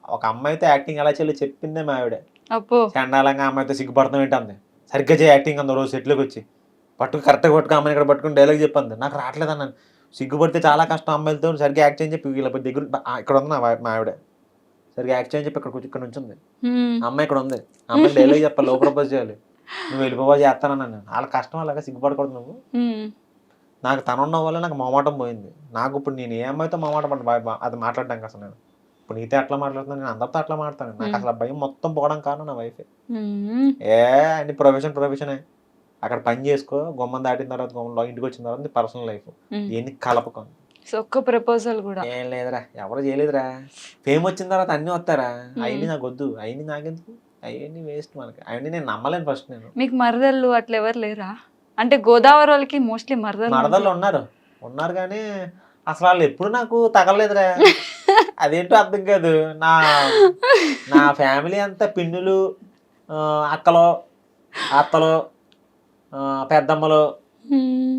ఒక అమ్మాయితో యాక్టింగ్ ఎలా చేయాలో చెప్పిందే మా ఆవిడ. అబ్బో! చండాలంగా అమ్మాయితో సిగ్గుపడతాం ఏంటంది. సరిగ్గా చేయి యాక్టింగ్ అంది రోజు సెట్‌లోకొచ్చి. కరెక్ట్‌గా పట్టుకో అమ్మాయిని ఇక్కడ పట్టుకొని డైలాగ్ చెప్పంది. నాకు రావట్లేదన్నాను. సిగ్గుపడితే చాలా కష్టం అమ్మాయిలతో సరిగ్గా యాక్ట్ చేయని చెప్పి వీళ్ళ దగ్గర ఇక్కడ ఉంది మా ఆవిడ. సరిగ్గా యాక్ట్ చేయని చెప్పి ఇక్కడ నుంచుంది. హ్మ్. ఆ అమ్మాయి ఇక్కడ ఉంది. ఆ అమ్మాయికి డైలాగ్ చెప్పాలి. లవ్ ప్రపోజ్ చేయాలి. నువ్వు వెళ్ళిపోవా చేస్తానన్నాను నేను. ఆళ్ళ కష్టం అలాగా సిగ్గుపడకూడదు నువ్వు. హ్మ్. నాకు తనున్న వల్ల నాకు మొహమాటం పోయింది. నాకు ఇప్పుడు నేను ఏ అమ్మాయితో మొహమాటం పడను అది మాట్లాడడానికి అసలు నేను. ఇప్పుడు నీతో ఎట్లా మాట్లాడుతున్నాను నేను అందరితో అట్లా మాట్లాడతాను. నాకు అసలు ఆ భయం మొత్తం పోవడం కారణం నా వైఫే. హ్మ్. అన్ని ప్రొఫెషనే. అక్కడ పని చేసుకో. గుమ్మం దాటిన తర్వాత ఇంటికి వచ్చిన తర్వాత నీ పర్సనల్ లైఫ్. హ్మ్. ఇయన్నీ కలపకు. సో, ఒక్క ప్రపోజల్ గూడా. ఏం లేదురా. ఎవరు చేయలేదురా. ఫేమ్ వచ్చిన తర్వాత అన్నీ వస్తారా. అయన్నీ హ్మ్. నాకొద్దు. అయన్నీ నాకెందుకు? అయన్నీ వేస్ట్ మనకి. అవన్నీ నేను నమ్మలేను ఫస్ట్ నేను. మీకు మరదళ్ళు అట్లా ఎవరు లేరా? అంటే గోదావరోళ్ళకి మోస్ట్‌లీ మరదళ్ళు మరదళ్ళు ఉన్నారు. ఉన్నారు గానీ అసలు ఆళ్ళు ఎప్పుడు నాకు తగలలేదురా. అదేంటో అర్థం కాదు. నా నా ఫ్యామిలీ అంతా పిన్నులు, అక్కలు, అత్తలు, పెద్దమ్మలు హ్మ్.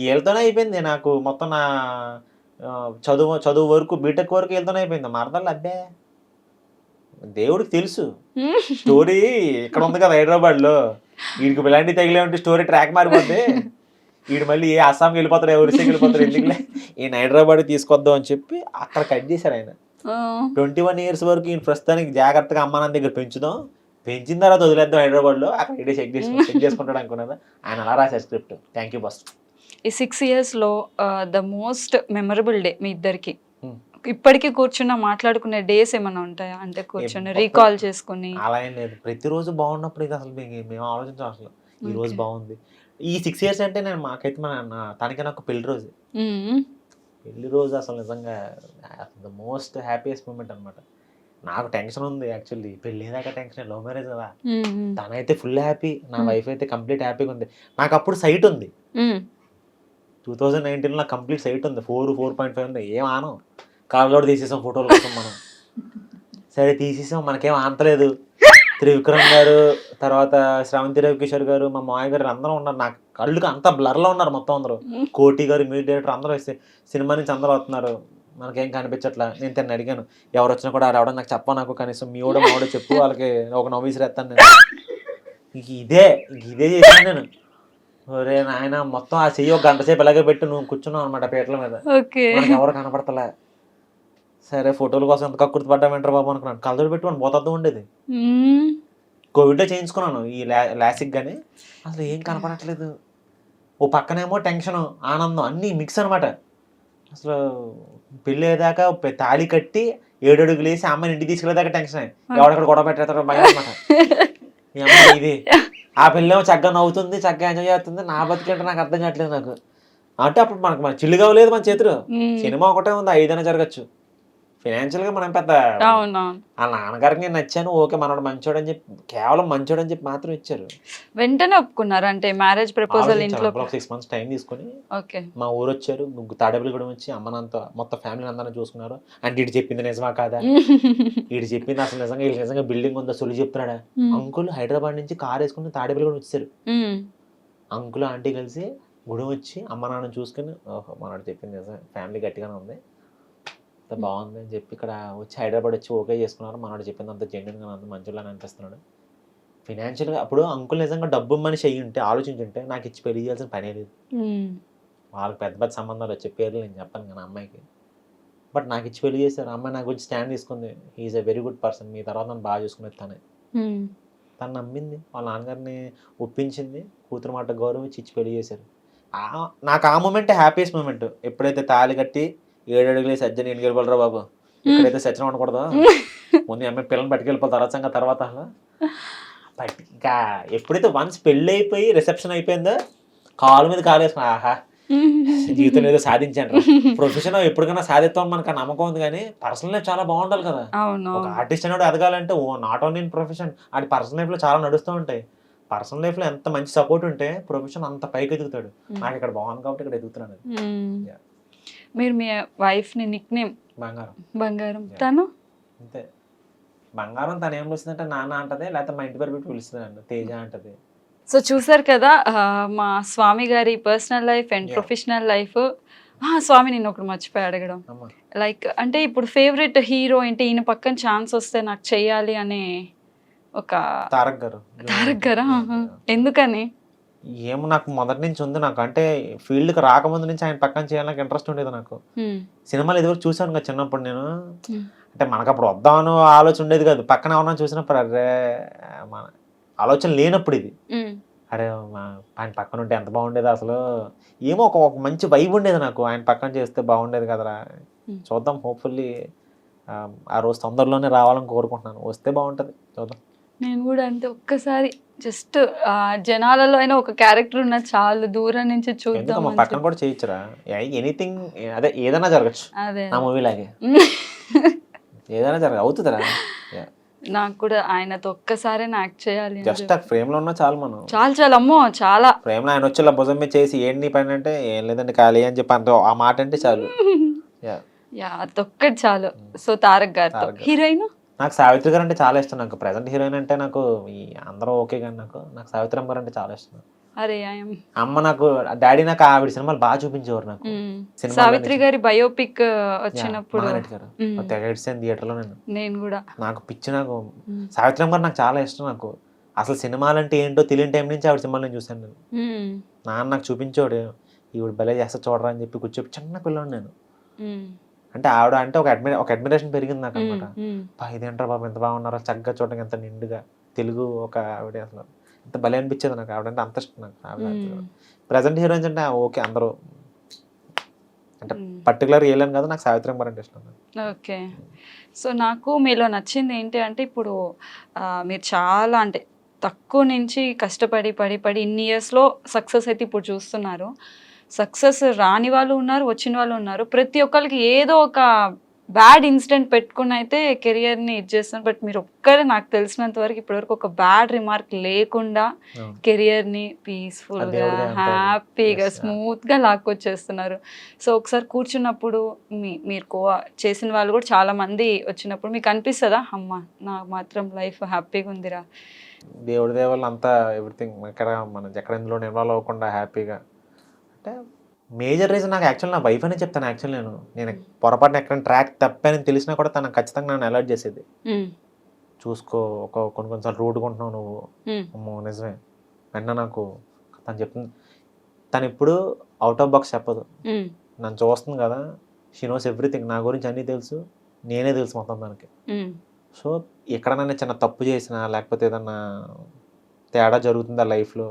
ఈళ్ళతోనే అయిపోయింది నాకు మొత్తం నా చదువు వరకు బీటెక్ వరకు ఈళ్ళతోనే అయిపోయింది. మరదళ్ళు అబ్బే! దేవుడికి తెలుసు. స్టోరీ ఇక్కడ ఉంది కదా హైదరాబాద్‌లో. ఈడికి ఇలాంటివి తగిలే ఉంటే స్టోరీ ట్రాక్ మారిపోద్ది. ఈడు మళ్ళీ అస్సాంకి వెళ్ళిపోతాడు, ఒరిస్సాకి వెళ్ళిపోతాడు ఎందుకులే ఈయన హైదరాబాద్‌కి తీసుకొద్దాం అని చెప్పి అక్కడ కట్ చేశారు ఆయన. 21 ఇయర్స్ వరకు ఈయన ప్రస్తుతానికి జాగ్రత్తగా అమ్మ నాన్న దగ్గర పెంచుదాం, పెంచిన తర్వాత వదిలేద్దాం హైదరాబాద్లో, అక్కడ ఇడే చెక్ చేసుకుంటాడు అనుకున్నాను. ఆయన అలా రాశారు స్క్రిప్ట్. Thank you boss. ఈ 6 ఇయర్స్లో ద మోస్ట్ మెమరబుల్ డే మీ ఇద్దరికి, ఇప్పటికీ కూర్చున్న మాట్లాడుకునే డేస్ ఏమైనా ఉంటాయా? అంటే కూర్చొని రీకాల్ చేసుకుని. అలా ఏం లేదు, ప్రతిరోజు బాగున్నప్పుడు ఇది అసలు మేము ఆలోచించాం అసలు ఈ రోజు బాగుంది. ఈ 6 ఇయర్స్ అంటే నేను మాకైతే తనకి నాకు పెళ్లి రోజు, పెళ్లి రోజు అసలు నిజంగా ద మోస్ట్ హ్యాపీయెస్ట్ మూమెంట్ అనమాట. నాకు టెన్షన్ ఉంది యాక్చువల్లీ, పెళ్లి దాకా టెన్షన్, లవ్ మ్యారేజ్ కదా. తనైతే ఫుల్ హ్యాపీ, నా వైఫ్ అయితే కంప్లీట్ హ్యాపీగా ఉంది. నాకు అప్పుడు సైట్ ఉంది, 2019లో కంప్లీట్ సైట్ ఉంది, 4.5 ఉంది. ఏం ఆనం, కార్లో తీసేసాం ఫోటోల కోసం మనం. సరే తీసేసాం, మనకేం ఆంతలేదు. త్రివిక్రమ్ గారు, తర్వాత శ్రావంతి రవికిషోర్ గారు, మా మాయ గారు అందరూ ఉన్నారు. నాకు కళ్ళుకి అంతా బ్లర్లో ఉన్నారు మొత్తం అందరూ. కోటి గారు, మ్యూజిక్ డైరెక్టర్ అందరూ వస్తే సినిమా నుంచి అందరూ వస్తున్నారు, మనకేం కనిపించట్లా. నేను తను అడిగాను, ఎవరు వచ్చినా కూడా రావడం నాకు చెప్పా, నాకు కనీసం మీ ఓడ మావిడ చెప్పు, వాళ్ళకి ఒక నవ్వేసిరేస్తాను నేను. ఇదే చేశాను నేను. ఒరే నాయన, మొత్తం ఆ చెయ్యి ఒక గంట సేపు ఇలాగే పెట్టి నువ్వు కూర్చున్నావు అనమాట పీటల మీద, మనకి ఎవరు కనపడతలే. సరే ఫోటోల కోసం ఎంత కక్కుర్తి పడ్డామంటారు బాబు అనుకున్నాను. కలదోడు పెట్టి మనం పోతూ ఉండేది. కోవిడ్లో చేయించుకున్నాను ఈ లాసిక్ కానీ అసలు ఏం కనపడట్లేదు. ఓ పక్కనేమో టెన్షన్, ఆనందం అన్నీ మిక్స్ అనమాట. అసలు పెళ్ళి అయ్యేదాకా తాళి కట్టి 7 అడుగులు వేసి అమ్మాయిని ఇంటికి తీసుకెళ్ళేదాకా టెన్షన్, ఎవడెక్కడ గొడవ పెట్టేస్తాడో భయం అనమాట. ఈ అమ్మాయి ఇది, ఆ పిల్లేమో చక్కగా నవ్వుతుంది, చక్కగా ఎంజాయ్ చేస్తుంది. నా బతికేంటే నాకు అర్థం కావట్లేదు నాకు. అంటే అప్పుడు మన చిల్లుగా లేదు మన చేతులు, సినిమా ఒకటే ఉంది, 5 అయినా జరగచ్చు. ఫైనాన్షియల్గా మనం పెద్ద, ఆ నాన్నగారికి నేను నచ్చాను, ఓకే మనోడు మంచోడని చెప్పి, కేవలం మంచోడని చెప్పి మాత్రం ఇచ్చారు. వెంటనే ఒప్పుకున్నారు అంటే మ్యారేజ్ ప్రపోజల్ ఇంట్లో? 6 months టైం తీసుకుని మా ఊరు వచ్చారు, తాడేపల్లిగూడెం వచ్చి అమ్మనంతా మొత్తం ఫ్యామిలీ అందరినీ చూసుకున్నారు. అంటే ఇటు చెప్పింది నిజమా కాదా, ఇటు చెప్పింది అసలు నిజంగా వీళ్ళు నిజంగా బిల్డింగ్ ఉందా సొలి చెప్తున్నాడా. అంకుల్ హైదరాబాద్ నుంచి కార్ వేసుకుని తాడేపల్లిగూడెం వచ్చారు. అంకుల్ ఆంటీ కలిసి గుడి వచ్చి అమ్మ నాన్న చూసుకుని, ఓహో మనోడు చెప్పింది నిజం, ఫ్యామిలీ గట్టిగానే ఉంది, బాగుంది అని చెప్పి ఇక్కడ వచ్చి హైదరాబాద్ వచ్చి ఓకే చేసుకున్నారు. మనోడు చెప్పింది అంత జెన్యున్గా అంత మంచిలాగా అనిపిస్తున్నాడు. ఫినాన్షియల్గా అప్పుడు అంకుల్ నిజంగా డబ్బు మనిషి అయ్యి ఉంటే, ఆలోచించుంటే నాకు ఇచ్చి పెళ్లి చేయాల్సిన పనే లేదు. వాళ్ళకి పెద్ద పెద్ద సంబంధాలు వచ్చే పేర్లు నేను చెప్పాను కానీ అమ్మాయికి, బట్ నాకు ఇచ్చి పెళ్లి చేశారు. అమ్మాయి నాకు వచ్చి స్టాండ్ తీసుకుంది, he is a very good person, మీ తర్వాత నన్ను బాగా చూసుకునేది తనే. తను నమ్మింది, వాళ్ళ నాన్నగారిని ఒప్పించింది, కూతురు మాట గౌరవించి ఇచ్చి పెళ్లి చేశారు. నాకు ఆ మూమెంట్ హ్యాపీయెస్ట్ మూమెంట్. ఎప్పుడైతే తాళి కట్టి 7 అడుగులు సజ్జని ఇంటికి వెళ్ళిపోలరా బాబు, ఇక్కడైతే సత్యం ఉండకూడదు, ముందు అమ్మాయి పిల్లల్ని పట్టుకెళ్ళిపోతారు తర్వాత అసలు ఇంకా ఎప్పుడైతే వన్స్ పెళ్ళి అయిపోయి రిసెప్షన్ అయిపోయిందో కాలు మీద కాలు వేసుకున్నా, ఆహా జీవితంలో ఏదో సాధించాను. ప్రొఫెషన్ ఎప్పటికైనా సాధిస్తాం మనకు నమ్మకం ఉంది, కానీ పర్సనల్ లైఫ్ చాలా బాగుండాలి కదా. ఒక ఆర్టిస్ట్ అనేవాడు ఎదగాలంటే నాట్ ఓన్లీ ఇన్ ప్రొఫెషన్, అది పర్సనల్ లైఫ్లో చాలా నడుస్తూ ఉంటాయి. పర్సనల్ లైఫ్లో ఎంత మంచి సపోర్ట్ ఉంటే ప్రొఫెషన్ అంత పైకి ఎదుగుతాడు. నాకు ఇక్కడ బాగుంది కాబట్టి ఇక్కడ ఎదుగుతున్నాను. మీరు మీ వైఫ్ ని నిక్ నేమ్ బంగారం, తను అంతే బంగారం. తను ఏం పిలుస్తుందంటే నాన్న అంటది, లేకపోతే మా ఇంటి పేరు పెట్టి పిలుస్తుంది, తేజ అంటది. సో చూసారు కదా మా స్వామి గారి personal life and professional life. Swami నేను ఒకటి మర్చిపోయి అడగడం, లైక్ అంటే ఇప్పుడు ఫేవరెట్ హీరో ఏంటి, ఈయన పక్కన ఛాన్స్ వస్తే నాకు చెయ్యాలి అనే ఒక తారక్ గారు. ఎందుకని? ఏమో నాకు మొదటి నుంచి ఉంది. నాకు అంటే ఫీల్డ్కి రాకముందు నుంచి ఆయన పక్కన చేయాలని నాకు ఇంట్రెస్ట్ ఉండేది. నాకు సినిమాలు ఎదురు చూసాను కదా చిన్నప్పుడు నేను, అంటే మనకు అప్పుడు వద్దామని ఆలోచన ఉండేది కాదు. పక్కన ఎవరన్నా చూసినప్పుడు అరే మన ఆలోచన లేనప్పుడు ఇది, అరే ఆయన పక్కన ఉంటే ఎంత బాగుండేది అసలు, ఏమో ఒక మంచి వైబ్ ఉండేది నాకు, ఆయన పక్కన చేస్తే బాగుండేది కదరా. చూద్దాం, హోప్ఫుల్లీ ఆ రోజు తొందరలోనే రావాలని కోరుకుంటున్నాను, వస్తే బాగుంటుంది, చూద్దాం. నేను కూడా అంటే ఒక్కసారి జస్ట్ జనాలలో అయినా ఒక క్యారెక్టర్ ఉన్న చాలు, దూరం నుంచి చూద్దాం. పక్కన కూడా చేయొచ్చురా, ఎనీథింగ్ అదే ఏదైనా జరగచ్చు నా మూవీ లాగే, ఏదైనా అవుతుందిరా. నాకు కూడా ఆయనతో ఒక్కసారి యాక్ట్ చేయాలి, జస్ట్ ఫ్రేమ్ లో ఉన్నా చాలు. మనం చాలా అమ్మో చాలా ఫ్రేమ్ లో ఆయన వచ్చి భుజం మీద చేసి ఏంటి పని అంటే ఏం లేదండి ఖాళీ అని చెప్పి అంత ఆ మాట అంటే చాలు, అదొక్కటి చాలు. సో తారక్ గారితో హీరోయిన్ నాకు సావిత్రి గారు అంటే చాలా ఇష్టం. నాకు ప్రెసెంట్ హీరోయిన్ అంటే నాకు ఈ అందరూ ఓకే కానీ నాకు సావిత్రమ్మ గారు అంటే చాలా ఇష్టం. అమ్మ నాకు డాడీ నాకు ఆవిడ సినిమాలు బాగా చూపించేవారు. నాకు సావిత్రి గారి బయోపిక్ వచ్చినప్పుడు థియేటర్లో నేను కూడా, నాకు పిచ్చి, నాకు సావిత్రమ్మ గారు నాకు చాలా ఇష్టం. నాకు అసలు సినిమాలు అంటే ఏంటో తెలియని టైం నుంచి ఆవిడ సినిమాలు నేను చూసాను. నేను నాన్న నాకు చూపించాడు, ఈవిడ భలే చేస్తా చూడరా అని చెప్పి కూర్చోపి చిన్న పిల్లని నేను అంటే ఆవిడ అంటే ఒక అడ్మిరేషన్ పెరిగింది నాకు అనమాట. ఇదేంట్రా బాబు ఎంత బాగున్నారో, చక్కగా చూడడానికి ఎంత నిండుగా, తెలుగు ఒక ఆవిడ అసలు ఎంత భలే అనిపించేది నాకు. ఆవిడ అంటే అంత ఇష్టం నాకు. ఆవిడ ప్రజెంట్ హీరోయిన్స్ అంటే ఓకే అందరూ అంటే పర్టికులర్ ఏలేను కదా, నాకు సావిత్రి అంటే ఇష్టం. ఓకే. సో నాకు మీలో నచ్చింది ఏంటి అంటే ఇప్పుడు మీరు చాలా అంటే తక్కువ నుంచి కష్టపడి పడి పడి ఇన్ని ఇయర్స్లో సక్సెస్ అయితే ఇప్పుడు చూస్తున్నారు. సక్సెస్ రాని వాళ్ళు ఉన్నారు, వచ్చిన వాళ్ళు ఉన్నారు. ప్రతి ఒక్కరికి ఏదో ఒక బ్యాడ్ ఇన్సిడెంట్ పెట్టుకుని అయితే కెరియర్ని ఇది చేస్తున్నారు. బట్ మీరు ఒక్కరే నాకు తెలిసినంత వరకు ఇప్పటివరకు ఒక బ్యాడ్ రిమార్క్ లేకుండా కెరియర్ని పీస్ఫుల్గా హ్యాపీగా స్మూత్గా లాక్కొచ్చేస్తున్నారు. సో ఒకసారి కూర్చున్నప్పుడు మీరు చేసిన వాళ్ళు కూడా చాలా మంది వచ్చినప్పుడు మీకు అనిపిస్తుందా, అమ్మ నాకు మాత్రం లైఫ్ హ్యాపీగా ఉందిరా? దేవుడి దేవాళ్ళు అంతా ఎవ్రీథింగ్ మనం ఎక్కడ ఇందులో ఇన్వాల్వ్ అవ్వకుండా హ్యాపీగా అంటే మేజర్ రీజన్ నాకు యాక్చువల్ నా వైఫ్ అనే చెప్తాను. యాక్చువల్ నేను పొరపాటున ఎక్కడ ట్రాక్ తప్పానని తెలిసినా కూడా తను ఖచ్చితంగా నన్ను అలర్ట్ చేసేది. చూసుకో కొన్నిసార్లు రూడ్గా ఉంటున్నావు నువ్వు, అమ్మో నిజమే వెంటనే నాకు తను చెప్తుంది. తను ఎప్పుడు అవుట్ ఆఫ్ బాక్స్ చెప్పదు. నన్ను చూస్తుంది కదా, షీ నోస్ ఎవ్రీథింగ్, నా గురించి అన్నీ తెలుసు, నేనే తెలుసు మొత్తం దానికి. సో ఎక్కడైనా చిన్న తప్పు చేసినా లేకపోతే ఏదన్నా తేడా జరుగుతుందా లైఫ్లో,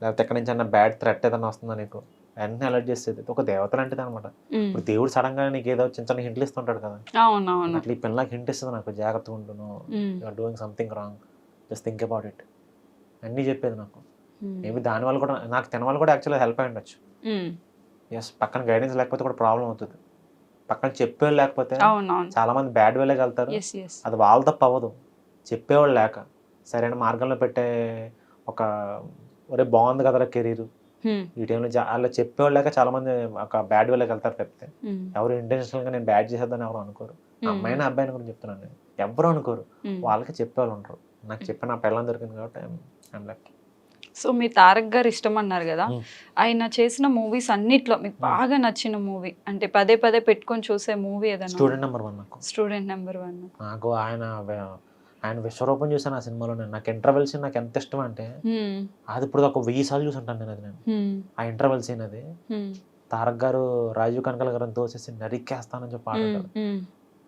లేకపోతే ఎక్కడి నుంచి అన్న బ్యాడ్ థ్రెట్ ఏదైనా వస్తుందా నీకు, వెంటనే అలర్ట్ చేసేది. ఒక దేవత లాంటిది అనమాట. ఇప్పుడు దేవుడు సడన్ గా నీకు ఏదో చిన్న చిన్న హింట్లు ఇస్తుంటాడు కదా, అట్లా ఈ పిల్లలకి హింట్ ఇస్తుంది నాకు, జాగ్రత్తగా ఉంటును, you are doing something wrong, just think about it అన్నీ చెప్పేది నాకు. మేబీ దానివల్ల కూడా నాకు తినవాళ్ళు కూడా యాక్చువల్గా హెల్ప్ అయి ఉండొచ్చు. ఎస్, పక్కన గైడెన్స్ లేకపోతే కూడా ప్రాబ్లం అవుతుంది. పక్కన చెప్పేవాళ్ళు లేకపోతే చాలా మంది బ్యాడ్ వేలోకి వెళ్తారు. అది వాళ్ళ తప్పు అవ్వదు, చెప్పేవాళ్ళు లేక సరైన మార్గంలో పెట్టే ఒక ఒరే బాగుంది కదరా కెరీర్ ఈ టైంలో అలా చెప్పేవాళ్ళు లేక చాలా మంది ఒక బ్యాడ్ వేలోకి వెళ్తారు. తప్పితే ఎవరు ఇంటెన్షనల్ గా నేను బ్యాడ్ చేసేద్దని ఎవరు అనుకోరు. అమ్మాయినా అబ్బాయిని కూడా చెప్తున్నాను నేను, ఎవరు అనుకోరు, వాళ్ళకి చెప్పేవాళ్ళు ఉంటారు. నాకు చెప్పిన నా పిల్లలు దొరికింది కాబట్టి ఐఎమ్ లక్కీ. సో మీ తారక్ గారు ఇష్టం అన్నారు కదా, ఆయన చేసిన మూవీస్ అన్నిట్లో మీకు బాగా నచ్చిన మూవీ అంటే పదే పదే పెట్టుకొని చూసే మూవీ ఏదైనా? Student number 1. నాకు స్టూడెంట్ నెంబర్ 1. నాకు ఆయన విశ్వరూపం చూసాను ఆ సినిమాలో. నాకు ఇంటర్వెల్ సీన్ నాకు ఎంత ఇష్టం అంటే అది ఇప్పుడు ఒక 1000 సార్లు చూసుంటాను నేను. అది ఆ ఇంటర్వెల్ సీన్ అది తారక్ గారు రాజీవ్ కనకాల గారిని తోసేసి నరికేస్తానని చెప్పి ఆడారు.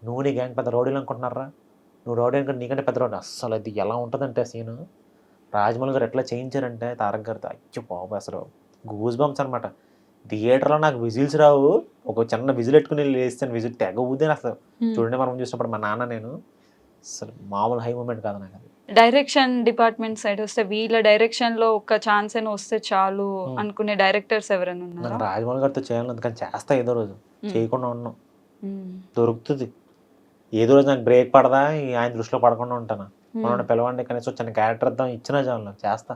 నువ్వు నీ గ్యాంగ్ పెద్ద రౌడీలు అనుకుంటున్నారా, నువ్వు రౌడీ అనుకుంటే నీకంటే పెద్ద రౌడీ. అస్సలు అది ఎలా ఉంటుందంటే ఆ సీన్ రాజమౌళి గారు ఎట్లా చేయించారంటే తారక్ గారితో, అయ్యో బాబు అసలు గూస్ బంప్స్ అనమాట. థియేటర్లో నాకు విజిల్స్ రావు, ఒక చిన్న విజిల్ పెట్టుకుని వేస్తాను, విజిల్ తెగ ఊదే. అసలు చూడండి మనం చూసినప్పుడు మా నాన్న నేను అసలు మామూలు హై మూమెంట్ కాదు నాకు అది. డైరెక్షన్ డిపార్ట్మెంట్ సైడ్ వస్తే వీళ్ళ డైరెక్షన్ లో ఒక ఛాన్స్ అయినా వస్తే చాలు అనుకునే డైరెక్టర్స్ ఎవరైనా ఉన్నారు? రాజమౌళి గారితో చేయాలి, అందుకని చేస్తా. ఏదో రోజు చేయకుండా ఉన్నాం, దొరుకుతుంది. ఏదో రోజు నాకు బ్రేక్ పడదా ఆయన దృష్టిలో పడకుండా ఉంటాను. మనం పిలవండి కనీసం చిన్న క్యారెక్టర్ ఇద్దాం ఇచ్చినా చాలు, చేస్తా.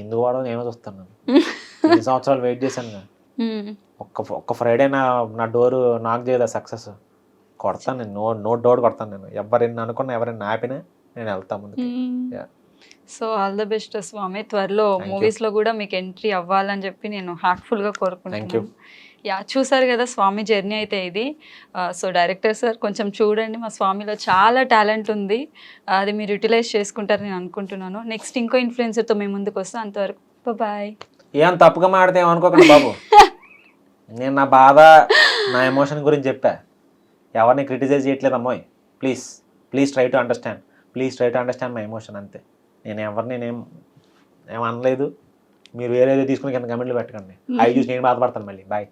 ఎందుకు వాడో నేను చూస్తాను. 2 సంవత్సరాలు వెయిట్ చేశాను. ఒక్క ఫ్రైడే నా డోరు నాక్ చేయదా సక్సెస్ కొడతాను నేను, నో డౌట్ కొడతాను నేను. ఎవరైనా అనుకున్నా ఎవరైనా ఆపినా నేను వెళ్తాను ముందుకు. సో ఆల్ ద బెస్ట్ స్వామి, త్వరలో మూవీస్ లో కూడా మీకు ఎంట్రీ అవ్వాలని చెప్పి నేను హార్ట్ఫుల్ గా కోరుకుంటున్నాను. చూసారు కదా స్వామి జర్నీ అయితే ఇది. సో డైరెక్టర్ సార్ కొంచెం చూడండి, మా స్వామిలో చాలా టాలెంట్ ఉంది, అది మీరు యూటిలైజ్ చేసుకుంటారని నేను అనుకుంటున్నాను. నెక్స్ట్ ఇంకో ఇన్ఫ్లుయెన్సర్తో మేము ముందుకు వస్తాం, అంతవరకు బాయ్. ఏం తప్పుగా మాడితే ఏమనుకోకండి బాబు, నేను నా బాధ నా ఎమోషన్ గురించి చెప్పా, ఎవరిని క్రిటిసైజ్ చేయట్లేదు అమ్మాయి. Please try to understand my emotion అంతే. నేను ఎవరిని ఏం అనలేదు. మీరు వేరేదో తీసుకుని కింద కమెంట్లు పెట్టకండి, అవి చూసి నేను బాధపడతాను మళ్ళీ. బాయ్.